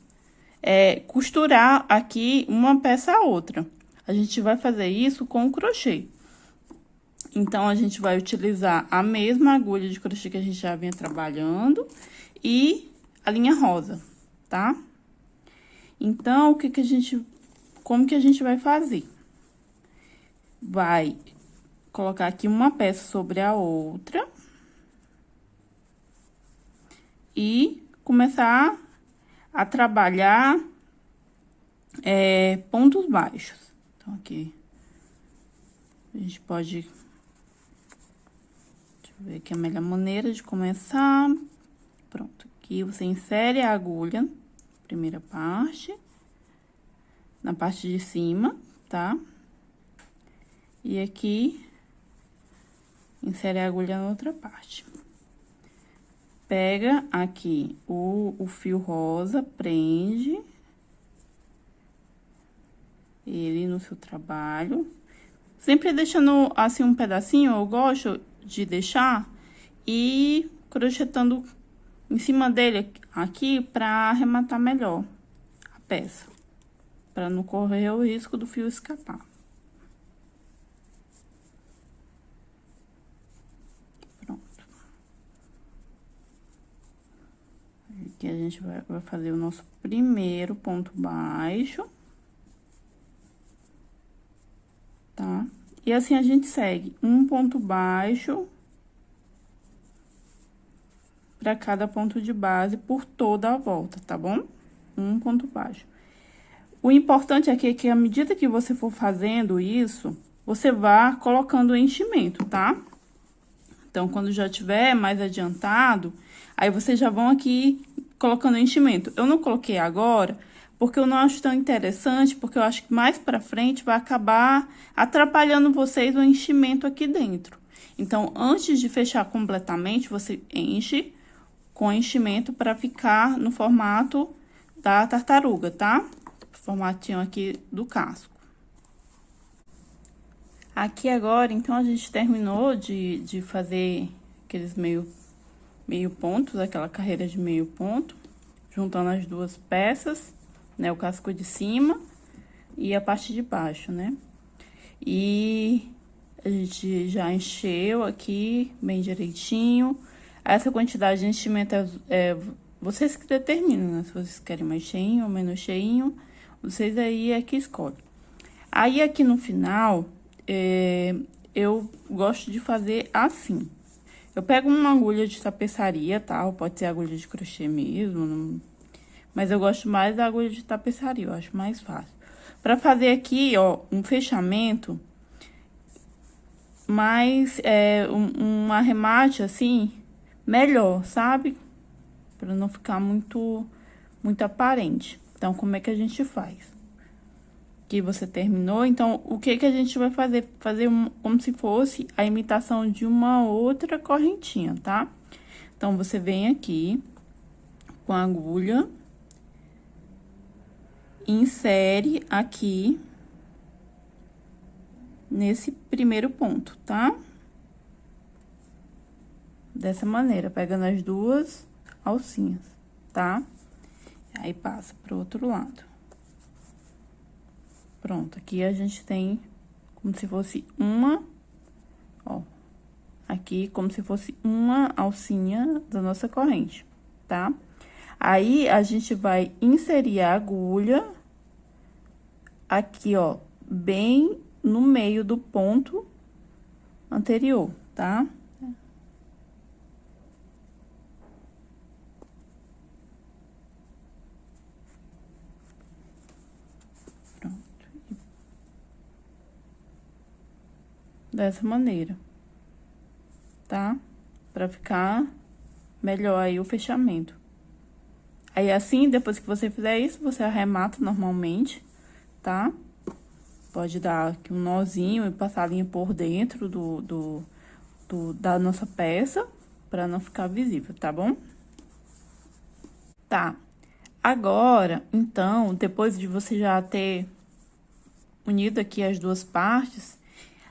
costurar aqui uma peça a outra. A gente vai fazer isso com o crochê. Então, a gente vai utilizar a mesma agulha de crochê que a gente já vinha trabalhando e a linha rosa, tá? Então, como que a gente vai fazer? Vai colocar aqui uma peça sobre a outra e começar a trabalhar pontos baixos. Então, aqui, a gente pode... ver aqui a melhor maneira de começar. Pronto, aqui você insere a agulha, primeira parte, na parte de cima, tá? E aqui, insere a agulha na outra parte. Pega aqui o fio rosa, prende ele no seu trabalho. Sempre deixando, assim, um pedacinho, eu gosto de deixar e crochetando em cima dele aqui pra arrematar melhor a peça, pra não correr o risco do fio escapar. Pronto. Aqui a gente vai fazer o nosso primeiro ponto baixo. Tá? E assim a gente segue um ponto baixo para cada ponto de base por toda a volta, tá bom? Um ponto baixo. O importante aqui é que à medida que você for fazendo isso, você vá colocando o enchimento, tá? Então, quando já tiver mais adiantado, aí vocês já vão aqui colocando o enchimento. Eu não coloquei agora, porque eu não acho tão interessante, porque eu acho que mais pra frente vai acabar atrapalhando vocês o enchimento aqui dentro. Então, antes de fechar completamente, você enche com enchimento para ficar no formato da tartaruga, tá? Formatinho aqui do casco. Aqui agora, então, a gente terminou de fazer aqueles meio pontos, aquela carreira de meio ponto, juntando as duas peças, né? O casco de cima e a parte de baixo, né? E a gente já encheu aqui bem direitinho. Essa quantidade de enchimento vocês que determinam, né? Se vocês querem mais cheinho ou menos cheinho, vocês aí é que escolhem. Aí, aqui no final, eu gosto de fazer assim. Eu pego uma agulha de tapeçaria, tá? Ou pode ser agulha de crochê mesmo, mas eu gosto mais da agulha de tapeçaria, eu acho mais fácil. Pra fazer aqui, ó, um fechamento, mais um arremate, assim, melhor, sabe? Pra não ficar muito aparente. Então, como é que a gente faz? Que você terminou, então, o que que a gente vai fazer? Fazer como se fosse a imitação de uma outra correntinha, tá? Então, você vem aqui com a agulha, insere aqui nesse primeiro ponto, tá? Dessa maneira, pegando as duas alcinhas, tá? Aí, passa pro outro lado. Pronto, aqui a gente tem como se fosse uma, ó, aqui como se fosse uma alcinha da nossa corrente, tá? Aí, a gente vai inserir a agulha aqui, ó, bem no meio do ponto anterior, tá? Dessa maneira, tá? Pra ficar melhor aí o fechamento. Aí, assim, depois que você fizer isso, você arremata normalmente, tá? Pode dar aqui um nozinho e passar a linha por dentro da nossa peça, pra não ficar visível, tá bom? Tá. Agora, então, depois de você já ter unido aqui as duas partes,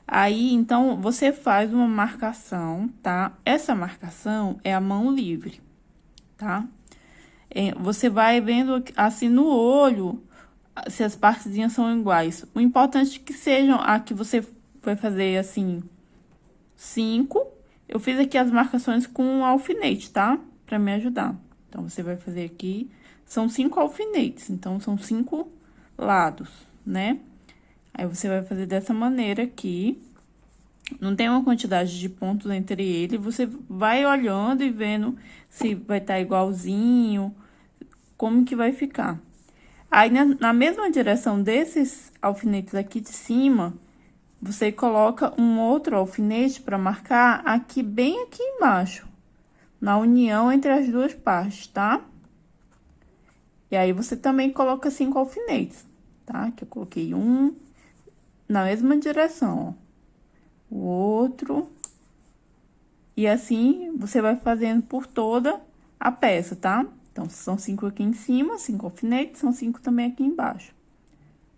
aí, então, você faz uma marcação, tá? Essa marcação é a mão livre, tá? Você vai vendo, assim, no olho, se as partezinhas são iguais. O importante é que sejam a que você vai fazer, assim, 5. Eu fiz aqui as marcações com um alfinete, tá? Pra me ajudar. Então, você vai fazer aqui, são 5 alfinetes, então, são 5 lados, né? Aí, você vai fazer dessa maneira aqui. Não tem uma quantidade de pontos entre eles, você vai olhando e vendo se vai estar igualzinho, como que vai ficar. Aí, na mesma direção desses alfinetes aqui de cima, você coloca um outro alfinete para marcar aqui, bem aqui embaixo, na união entre as duas partes, tá? E aí, você também coloca 5 alfinetes, tá? Que eu coloquei um na mesma direção, ó. O outro. E assim, você vai fazendo por toda a peça, tá? Então, são 5 aqui em cima, 5 alfinetes, são 5 também aqui embaixo,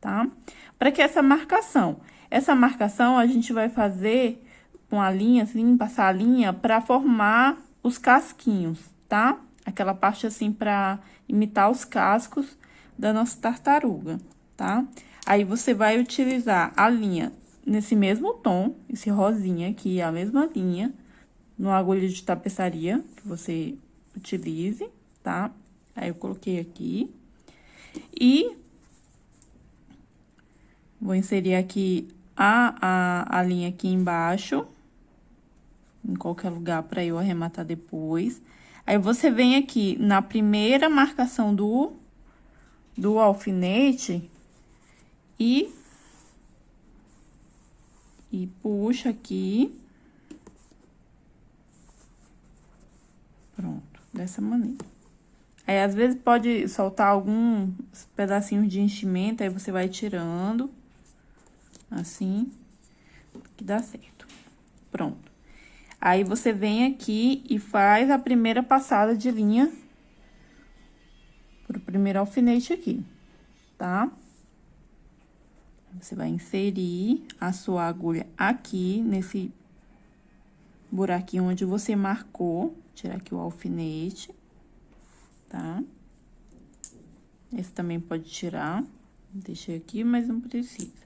tá? Para que essa marcação a gente vai fazer com a linha, assim, passar a linha para formar os casquinhos, tá? Aquela parte assim para imitar os cascos da nossa tartaruga, tá? Aí, você vai utilizar a linha nesse mesmo tom, esse rosinha aqui, a mesma linha, no agulha de tapeçaria que você utilize, tá? Aí, eu coloquei aqui. E vou inserir aqui a linha aqui embaixo, em qualquer lugar para eu arrematar depois. Aí, você vem aqui na primeira marcação do alfinete e puxa aqui. Pronto, dessa maneira. Aí, às vezes, pode soltar alguns pedacinhos de enchimento, aí você vai tirando, assim, que dá certo. Pronto. Aí, você vem aqui e faz a primeira passada de linha pro primeiro alfinete aqui, tá? Você vai inserir a sua agulha aqui, nesse buraquinho onde você marcou. Tirar aqui o alfinete, tá? Esse também pode tirar. Deixei aqui, mas não precisa.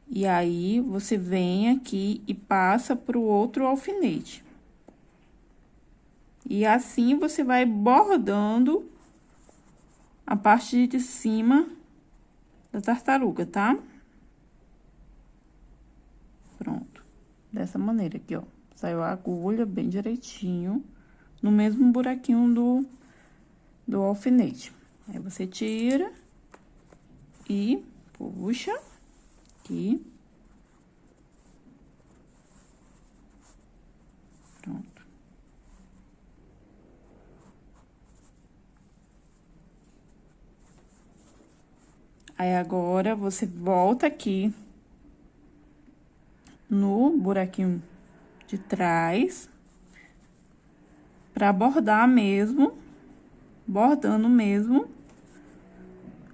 E aí, você vem aqui e passa pro outro alfinete. E assim, você vai bordando a parte de cima da tartaruga, tá? Pronto. Dessa maneira aqui, ó. Saiu a agulha bem direitinho, no mesmo buraquinho do alfinete. Aí, você tira e puxa aqui. Pronto. Aí, agora, você volta aqui no buraquinho de trás, pra bordar mesmo, bordando mesmo,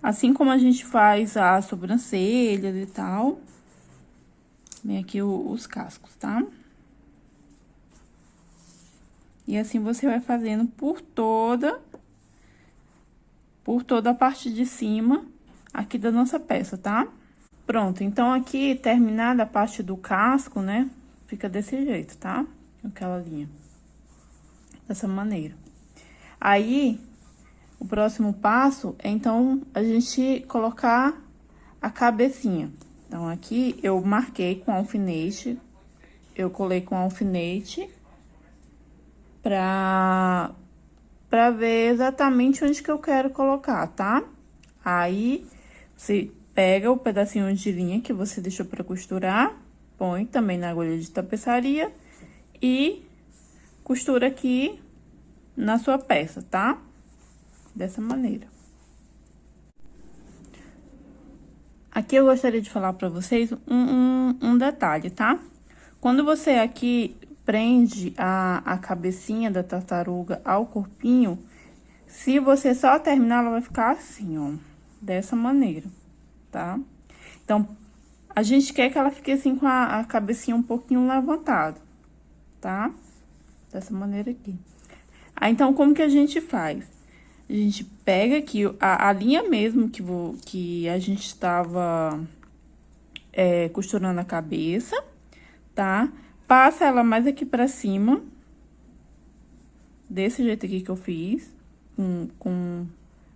assim como a gente faz as sobrancelhas e tal. Vem aqui os cascos, tá? E assim você vai fazendo por toda a parte de cima aqui da nossa peça, tá? Pronto, então aqui, terminada a parte do casco, né? Fica desse jeito, tá? Aquela linha. Dessa maneira. Aí, o próximo passo é, então, a gente colocar a cabecinha. Então, aqui, eu marquei com alfinete, eu colei com alfinete pra ver exatamente onde que eu quero colocar, tá? Aí, você pega o pedacinho de linha que você deixou pra costurar, põe também na agulha de tapeçaria e costura aqui na sua peça, tá? Dessa maneira. Aqui eu gostaria de falar pra vocês um detalhe, tá? Quando você aqui prende a cabecinha da tartaruga ao corpinho, se você só terminar, ela vai ficar assim, ó, dessa maneira, tá? Então, a gente quer que ela fique assim com a cabecinha um pouquinho levantada, tá? Dessa maneira aqui. Aí, então, como que a gente faz? A gente pega aqui a linha mesmo que a gente estava costurando a cabeça, tá? Passa ela mais aqui pra cima, desse jeito aqui que eu fiz, com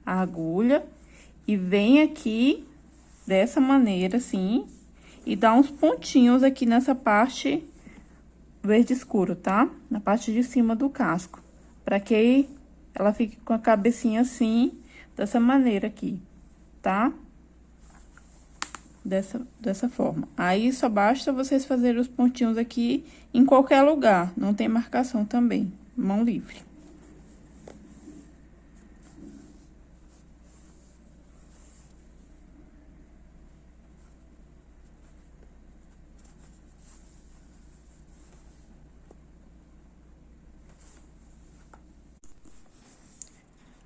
a agulha, e vem aqui dessa maneira, assim, e dá uns pontinhos aqui nessa parte verde escuro, tá? Na parte de cima do casco, pra que ela fique com a cabecinha assim, dessa maneira aqui, tá? Dessa forma. Aí, só basta vocês fazerem os pontinhos aqui em qualquer lugar, não tem marcação também, mão livre.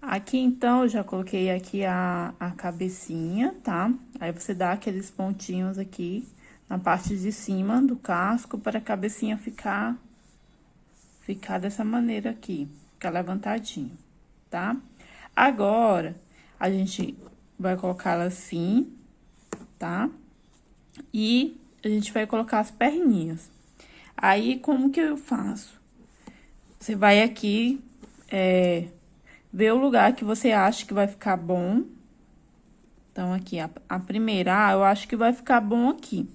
Aqui, então, eu já coloquei aqui a cabecinha, tá? Aí, você dá aqueles pontinhos aqui na parte de cima do casco para a cabecinha ficar dessa maneira aqui, ficar levantadinho, tá? Agora, a gente vai colocar ela assim, tá? E a gente vai colocar as perninhas. Aí, como que eu faço? Você vai aqui, ver o lugar que você acha que vai ficar bom. Então, aqui, a primeira, eu acho que vai ficar bom aqui,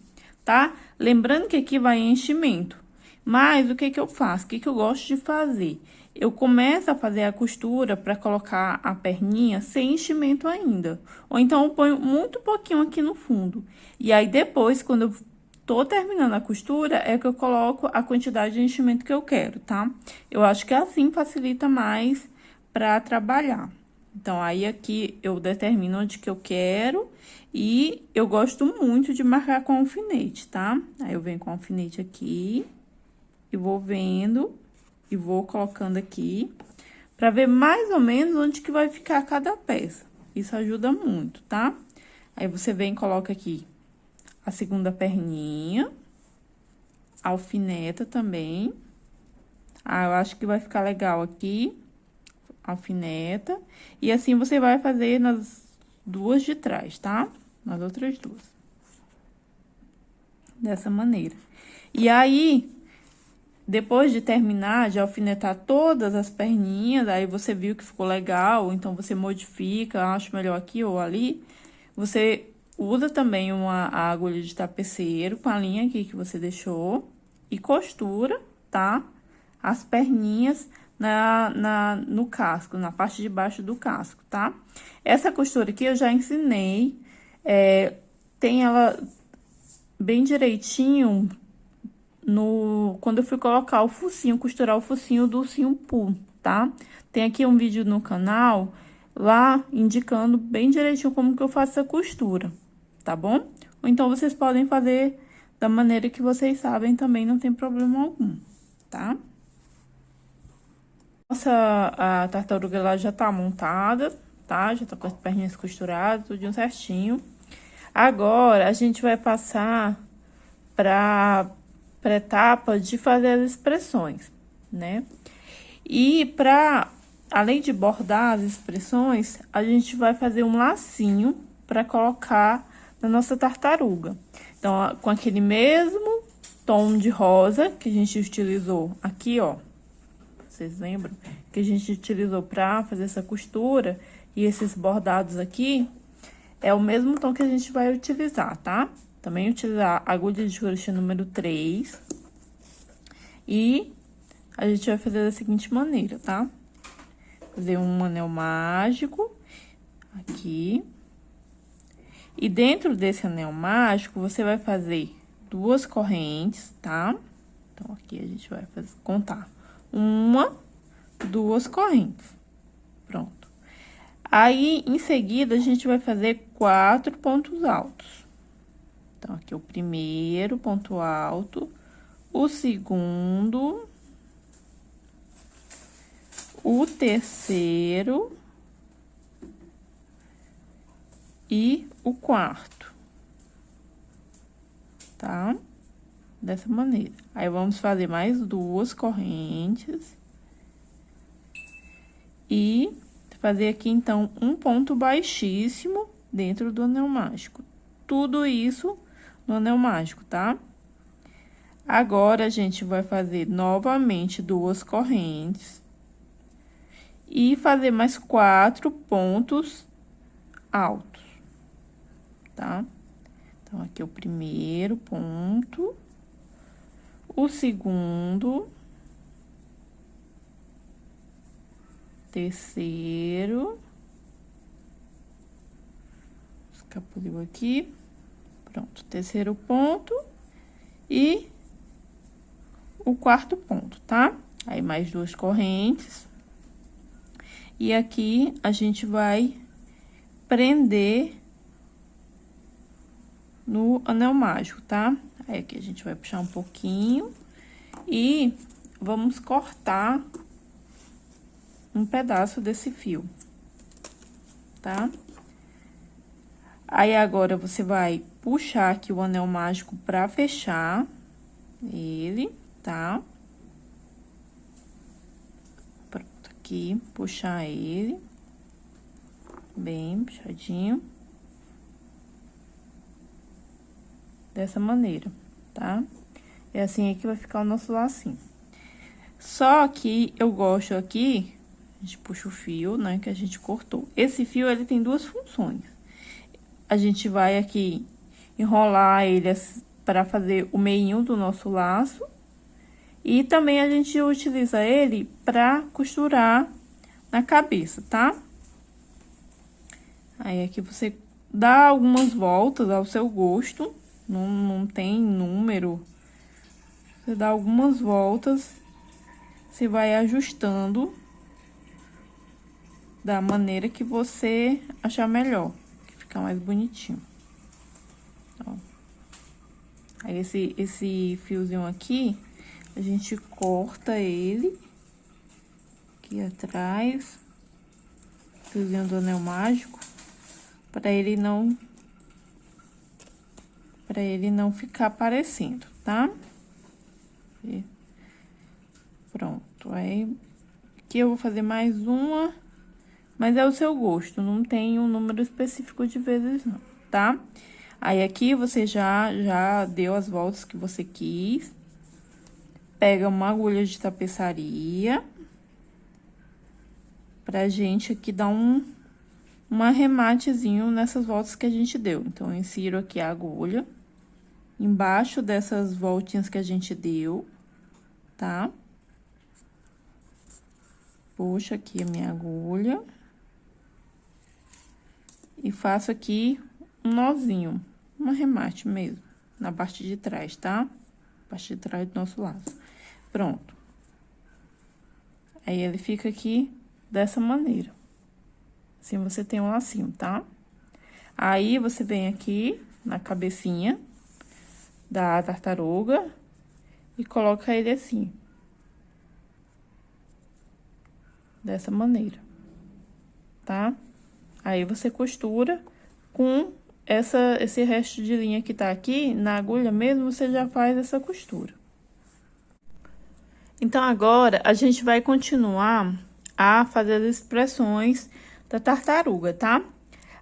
tá? Lembrando que aqui vai enchimento. Mas, o que que eu faço? O que que eu gosto de fazer? Eu começo a fazer a costura pra colocar a perninha sem enchimento ainda. Ou então, eu ponho muito pouquinho aqui no fundo. E aí, depois, quando eu tô terminando a costura, é que eu coloco a quantidade de enchimento que eu quero, tá? Eu acho que assim facilita mais pra trabalhar. Então, aí aqui eu determino onde que eu quero e eu gosto muito de marcar com alfinete, tá? Aí, eu venho com alfinete aqui e vou vendo e vou colocando aqui pra ver mais ou menos onde que vai ficar cada peça. Isso ajuda muito, tá? Aí, você vem e coloca aqui a segunda perninha, alfineta também. Ah, eu acho que vai ficar legal aqui, alfineta. E assim, você vai fazer nas duas de trás, tá? Nas outras duas. Dessa maneira. E aí, depois de terminar, de alfinetar todas as perninhas, aí você viu que ficou legal, então você modifica, acho melhor aqui ou ali. Você usa também a agulha de tapeceiro com a linha aqui que você deixou e costura, tá? As perninhas no casco, na parte de baixo do casco, tá? Essa costura aqui eu já ensinei, tem ela bem direitinho quando eu fui colocar o focinho, costurar o focinho do ursinho Pooh, tá? Tem aqui um vídeo no canal, lá, indicando bem direitinho como que eu faço essa costura, tá bom? Ou então, vocês podem fazer da maneira que vocês sabem também, não tem problema algum, tá? A tartaruga, ela já tá montada, tá? Já tá com as perninhas costuradas, tudo certinho. Agora, a gente vai passar pra etapa de fazer as expressões, né? E além de bordar as expressões, a gente vai fazer um lacinho para colocar na nossa tartaruga. Então, com aquele mesmo tom de rosa que a gente utilizou aqui, ó. Vocês lembram? Que a gente utilizou para fazer essa costura e esses bordados aqui, é o mesmo tom que a gente vai utilizar, tá? Também utilizar a agulha de crochê número 3. E a gente vai fazer da seguinte maneira, tá? Fazer um anel mágico aqui. E dentro desse anel mágico, você vai fazer 2 correntes, tá? Então, aqui a gente vai contar 1, 2 correntes. Pronto. Aí, em seguida, a gente vai fazer 4 pontos altos. Então, aqui o primeiro ponto alto, o segundo, o terceiro e o quarto, tá? Dessa maneira. Aí, vamos fazer mais 2 correntes e fazer aqui, então, um ponto baixíssimo dentro do anel mágico. Tudo isso no anel mágico, tá? Agora, a gente vai fazer novamente 2 correntes e fazer mais 4 pontos altos, tá? Então, aqui é o primeiro ponto, o segundo, terceiro, escapuliu aqui, pronto, terceiro ponto e o quarto ponto, tá? Aí, mais 2 correntes. E aqui, a gente vai prender no anel mágico, tá? Aí, aqui a gente vai puxar um pouquinho e vamos cortar um pedaço desse fio, tá? Aí, agora, você vai puxar aqui o anel mágico pra fechar ele, tá? Pronto, aqui, puxar ele, bem puxadinho. Dessa maneira, tá? É assim aí que vai ficar o nosso lacinho. Só que eu gosto aqui, a gente puxa o fio, né, que a gente cortou. Esse fio, ele tem 2 funções. A gente vai aqui enrolar ele para fazer o meinho do nosso laço. E também a gente utiliza ele para costurar na cabeça, tá? Aí, aqui você dá algumas voltas ao seu gosto, não tem número. Você dá algumas voltas, você vai ajustando da maneira que você achar melhor, que fica mais bonitinho. Ó. Aí, esse fiozinho aqui, a gente corta ele aqui atrás, fiozinho do anel mágico, para ele não pra ele não ficar aparecendo, tá? E pronto, aí aqui eu vou fazer mais uma, mas é o seu gosto, não tem um número específico de vezes não, tá? Aí aqui você já deu as voltas que você quis, pega uma agulha de tapeçaria, pra gente aqui dar um arrematezinho nessas voltas que a gente deu. Então, eu insiro aqui a agulha embaixo dessas voltinhas que a gente deu, tá? Puxo aqui a minha agulha. E faço aqui um nozinho, um arremate mesmo, na parte de trás, tá? Parte de trás do nosso laço. Pronto. Aí, ele fica aqui dessa maneira. Assim, você tem um lacinho, tá? Aí, você vem aqui na cabecinha da tartaruga e coloca ele assim. Dessa maneira, tá? Aí, você costura com esse resto de linha que tá aqui, na agulha mesmo, você já faz essa costura. Então, agora, a gente vai continuar a fazer as expressões da tartaruga, tá?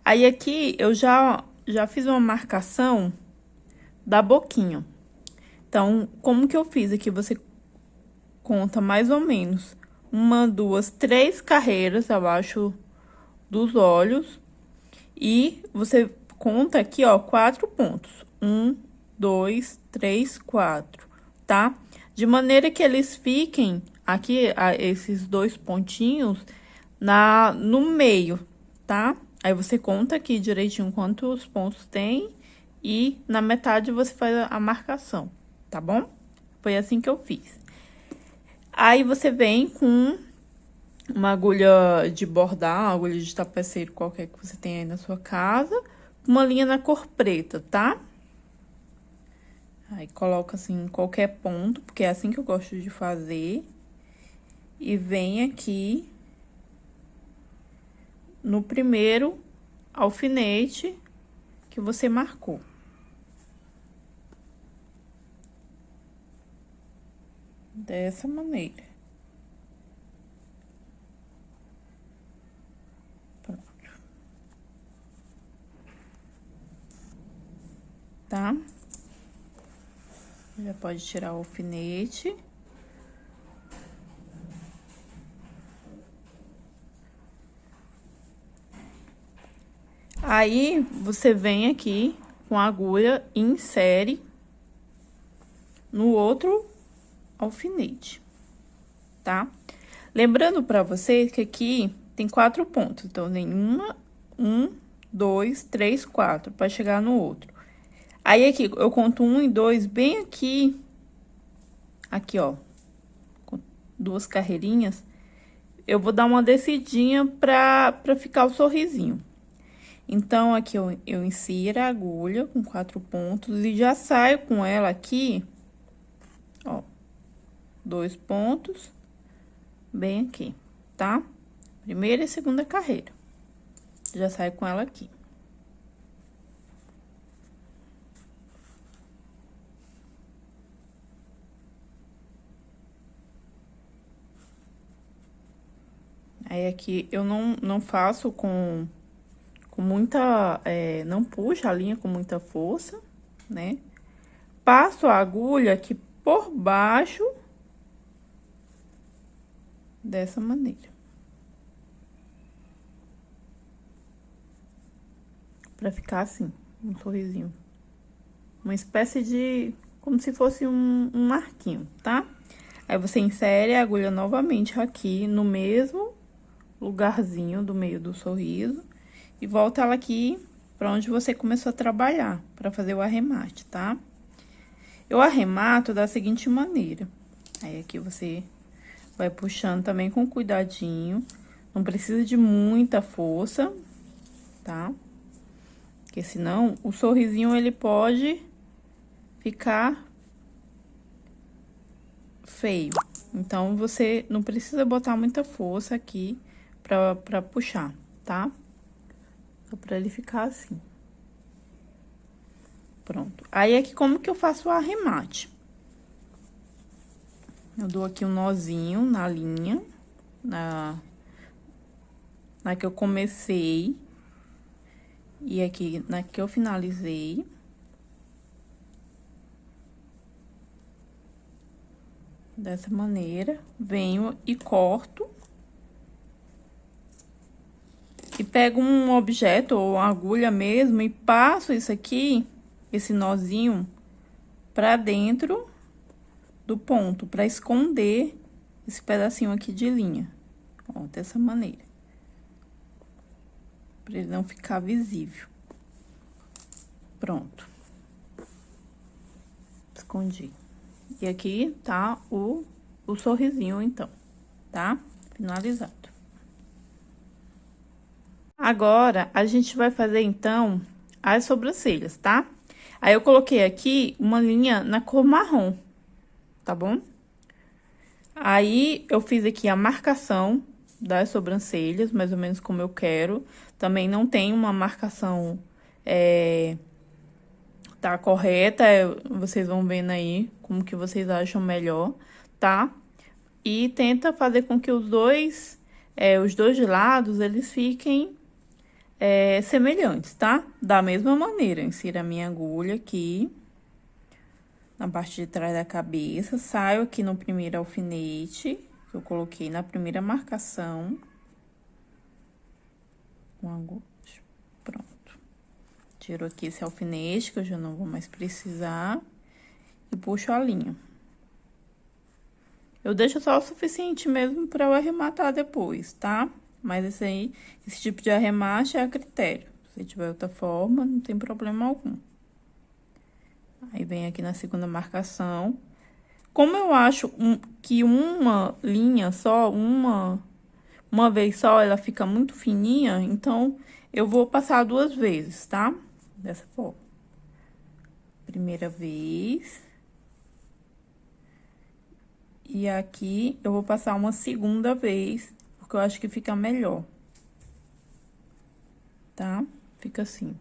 Aí, aqui, eu já fiz uma marcação da boquinha. Então, como que eu fiz aqui? Você conta mais ou menos 1, 2, 3 carreiras abaixo dos olhos. E você conta aqui, ó, 4 pontos. 1, 2, 3, 4, tá? De maneira que eles fiquem aqui, esses 2 pontinhos, no meio, tá? Aí, você conta aqui direitinho quantos pontos tem e na metade você faz a marcação, tá bom? Foi assim que eu fiz. Aí, você vem com uma agulha de bordar, uma agulha de tapeceiro qualquer que você tenha aí na sua casa, uma linha na cor preta, tá? Aí, coloca assim em qualquer ponto, porque é assim que eu gosto de fazer. E vem aqui no primeiro alfinete que você marcou. Dessa maneira. Pronto. Tá? Já pode tirar o alfinete. Aí, você vem aqui com a agulha e insere no outro alfinete, tá? Lembrando pra vocês que aqui tem 4 pontos, então, tem 1, 2, 3, 4, pra chegar no outro. Aí, aqui, eu conto 1 e 2 bem aqui, ó, com 2 carreirinhas, eu vou dar uma descidinha pra ficar o sorrisinho. Então, aqui eu insiro a agulha com 4 pontos e já saio com ela aqui, ó, 2 pontos, bem aqui, tá? Primeira e segunda carreira. Já saio com ela aqui. Aí, aqui, eu não faço com muita, não puxo a linha com muita força, né? Passo a agulha aqui por baixo, dessa maneira. Pra ficar assim, um sorrisinho. Uma espécie de, como se fosse um arquinho, tá? Aí, você insere a agulha novamente aqui no mesmo lugarzinho do meio do sorriso. E volta ela aqui pra onde você começou a trabalhar, pra fazer o arremate, tá? Eu arremato da seguinte maneira. Aí, aqui você vai puxando também com cuidadinho. Não precisa de muita força, tá? Porque senão o sorrisinho ele pode ficar feio. Então, você não precisa botar muita força aqui pra puxar, tá? Só pra ele ficar assim. Pronto. Aí, aqui, como que eu faço o arremate? Eu dou aqui um nozinho na linha, na que eu comecei. E aqui, na que eu finalizei. Dessa maneira, venho e corto. E pego um objeto ou uma agulha mesmo e passo isso aqui, esse nozinho, pra dentro do ponto, pra esconder esse pedacinho aqui de linha. Ó, dessa maneira. Pra ele não ficar visível. Pronto. Escondi. E aqui tá o sorrisinho, então, tá? Finalizado. Agora, a gente vai fazer, então, as sobrancelhas, tá? Aí, eu coloquei aqui uma linha na cor marrom, tá bom? Aí, eu fiz aqui a marcação das sobrancelhas, mais ou menos como eu quero. Também não tem uma marcação, tá correta, vocês vão vendo aí como que vocês acham melhor, tá? E tenta fazer com que os dois lados, eles fiquem semelhantes, tá? Da mesma maneira, insiro a minha agulha aqui, na parte de trás da cabeça, saio aqui no primeiro alfinete, que eu coloquei na primeira marcação. Uma agulha, pronto. Tiro aqui esse alfinete, que eu já não vou mais precisar, e puxo a linha. Eu deixo só o suficiente mesmo para eu arrematar depois, tá? Mas esse tipo de arremate é a critério. Se tiver outra forma, não tem problema algum. Aí, vem aqui na segunda marcação. Como eu acho que uma linha só, uma vez só, ela fica muito fininha, então, eu vou passar 2 vezes, tá? Dessa forma. Primeira vez. E aqui, eu vou passar uma segunda vez, porque eu acho que fica melhor. Tá? Fica assim.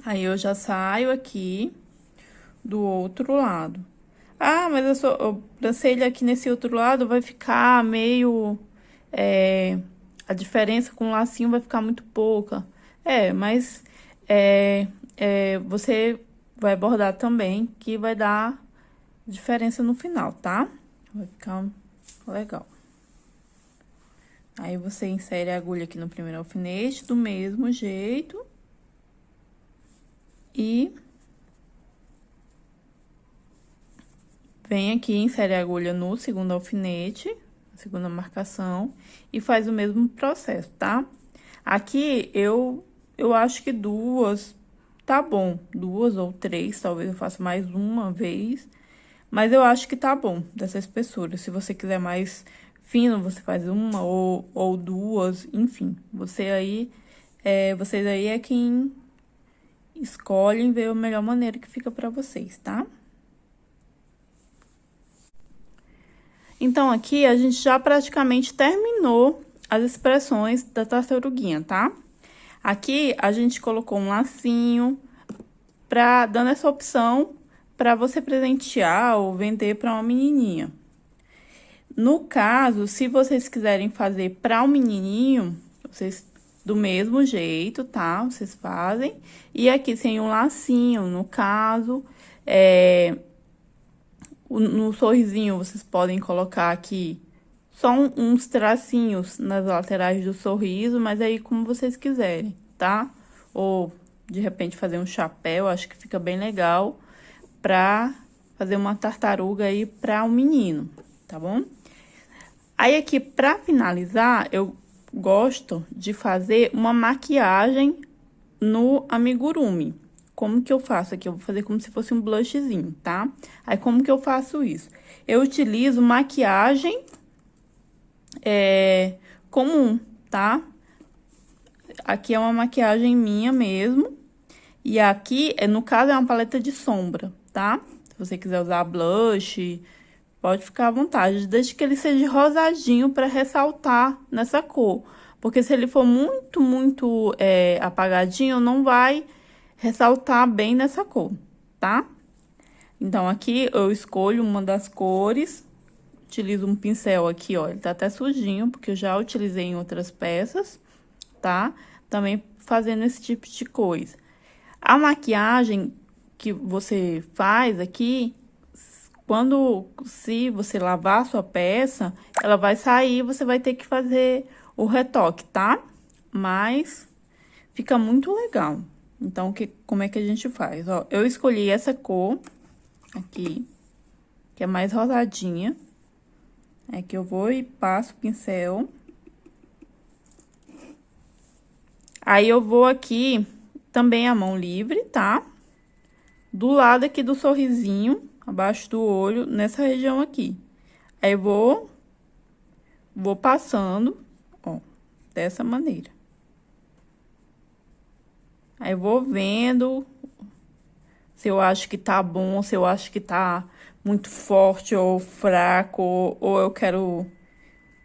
Aí, eu já saio aqui do outro lado. Ah, mas a sobrancelha aqui nesse outro lado vai ficar meio... a diferença com o lacinho vai ficar muito pouca. Mas você vai bordar também, que vai dar diferença no final, tá? Vai ficar legal. Aí, você insere a agulha aqui no primeiro alfinete, do mesmo jeito. E vem aqui, insere a agulha no segundo alfinete, segunda marcação, e faz o mesmo processo, tá? Aqui, eu acho que 2 tá bom. 2 ou 3, talvez eu faça mais uma vez. Mas eu acho que tá bom, dessa espessura. Se você quiser mais fino, você faz uma ou 2, enfim. Vocês aí é quem escolhem ver a melhor maneira que fica pra vocês, tá? Então, aqui, a gente já praticamente terminou as expressões da tartaruguinha, tá? Aqui, a gente colocou um lacinho, dando essa opção para você presentear ou vender para uma menininha. No caso, se vocês quiserem fazer para um menininho, vocês do mesmo jeito, tá? Vocês fazem. E aqui sem um lacinho, no caso, no sorrisinho, vocês podem colocar aqui só uns tracinhos nas laterais do sorriso, mas aí como vocês quiserem, tá? Ou, de repente, fazer um chapéu, acho que fica bem legal pra fazer uma tartaruga aí pra um menino, tá bom? Aí, aqui, pra finalizar, eu gosto de fazer uma maquiagem no amigurumi. Como que eu faço aqui? Eu vou fazer como se fosse um blushzinho, tá? Aí, como que eu faço isso? Eu utilizo maquiagem comum, tá? Aqui é uma maquiagem minha mesmo. E aqui, no caso, é uma paleta de sombra, tá? Se você quiser usar blush, pode ficar à vontade. Desde que ele seja rosadinho pra ressaltar nessa cor. Porque se ele for muito apagadinho, não vai ressaltar bem nessa cor, tá? Então, aqui eu escolho uma das cores, utilizo um pincel aqui, ó, ele tá até sujinho, porque eu já utilizei em outras peças, tá? Também fazendo esse tipo de coisa. A maquiagem que você faz aqui, se você lavar a sua peça, ela vai sair, você vai ter que fazer o retoque, tá? Mas fica muito legal. Então, como é que a gente faz? Ó, eu escolhi essa cor aqui, que é mais rosadinha. É que eu vou e passo o pincel. Aí, eu vou aqui, também a mão livre, tá? Do lado aqui do sorrisinho, abaixo do olho, nessa região aqui. Aí, vou passando, ó, dessa maneira. Aí, eu vou vendo se eu acho que tá bom, se eu acho que tá muito forte ou fraco, ou eu quero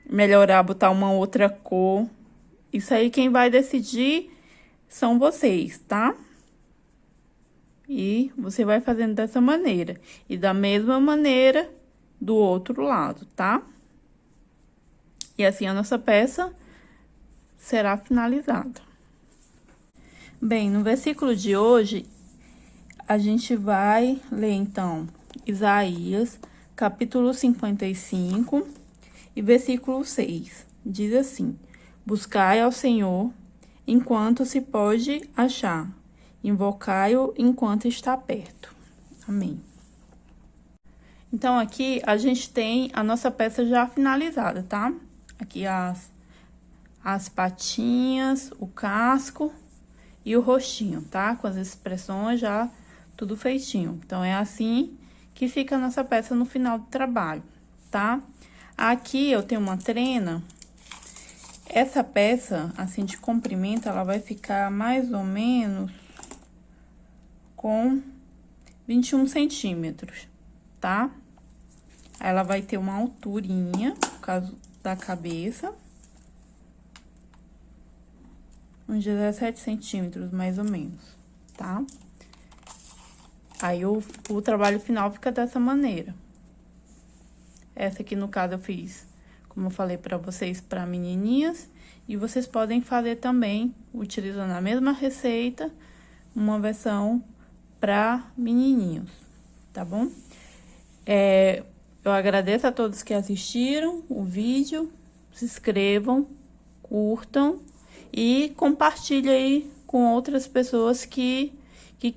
melhorar, botar uma outra cor. Isso aí quem vai decidir são vocês, tá? E você vai fazendo dessa maneira. E da mesma maneira do outro lado, tá? E assim a nossa peça será finalizada. Bem, no versículo de hoje, a gente vai ler, então, Isaías, capítulo 55, e versículo 6. Diz assim: buscai ao Senhor enquanto se pode achar, invocai-o enquanto está perto. Amém. Então, aqui a gente tem a nossa peça já finalizada, tá? Aqui as patinhas, o casco e o rostinho, tá? Com as expressões já tudo feitinho. Então, é assim que fica a nossa peça no final do trabalho, tá? Aqui eu tenho uma trena. Essa peça, assim, de comprimento, ela vai ficar mais ou menos com 21 centímetros, tá? Ela vai ter uma alturinha, no caso da cabeça, uns 17 centímetros, mais ou menos, tá? Aí, o trabalho final fica dessa maneira. Essa aqui, no caso, eu fiz, como eu falei pra vocês, pra menininhas. E vocês podem fazer também, utilizando a mesma receita, uma versão pra menininhos, tá bom? Eu agradeço a todos que assistiram o vídeo. Se inscrevam, curtam e compartilhem aí com outras pessoas que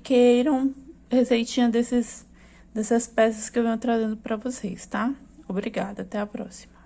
queiram receitinha dessas peças que eu venho trazendo para vocês, tá? Obrigada, até a próxima.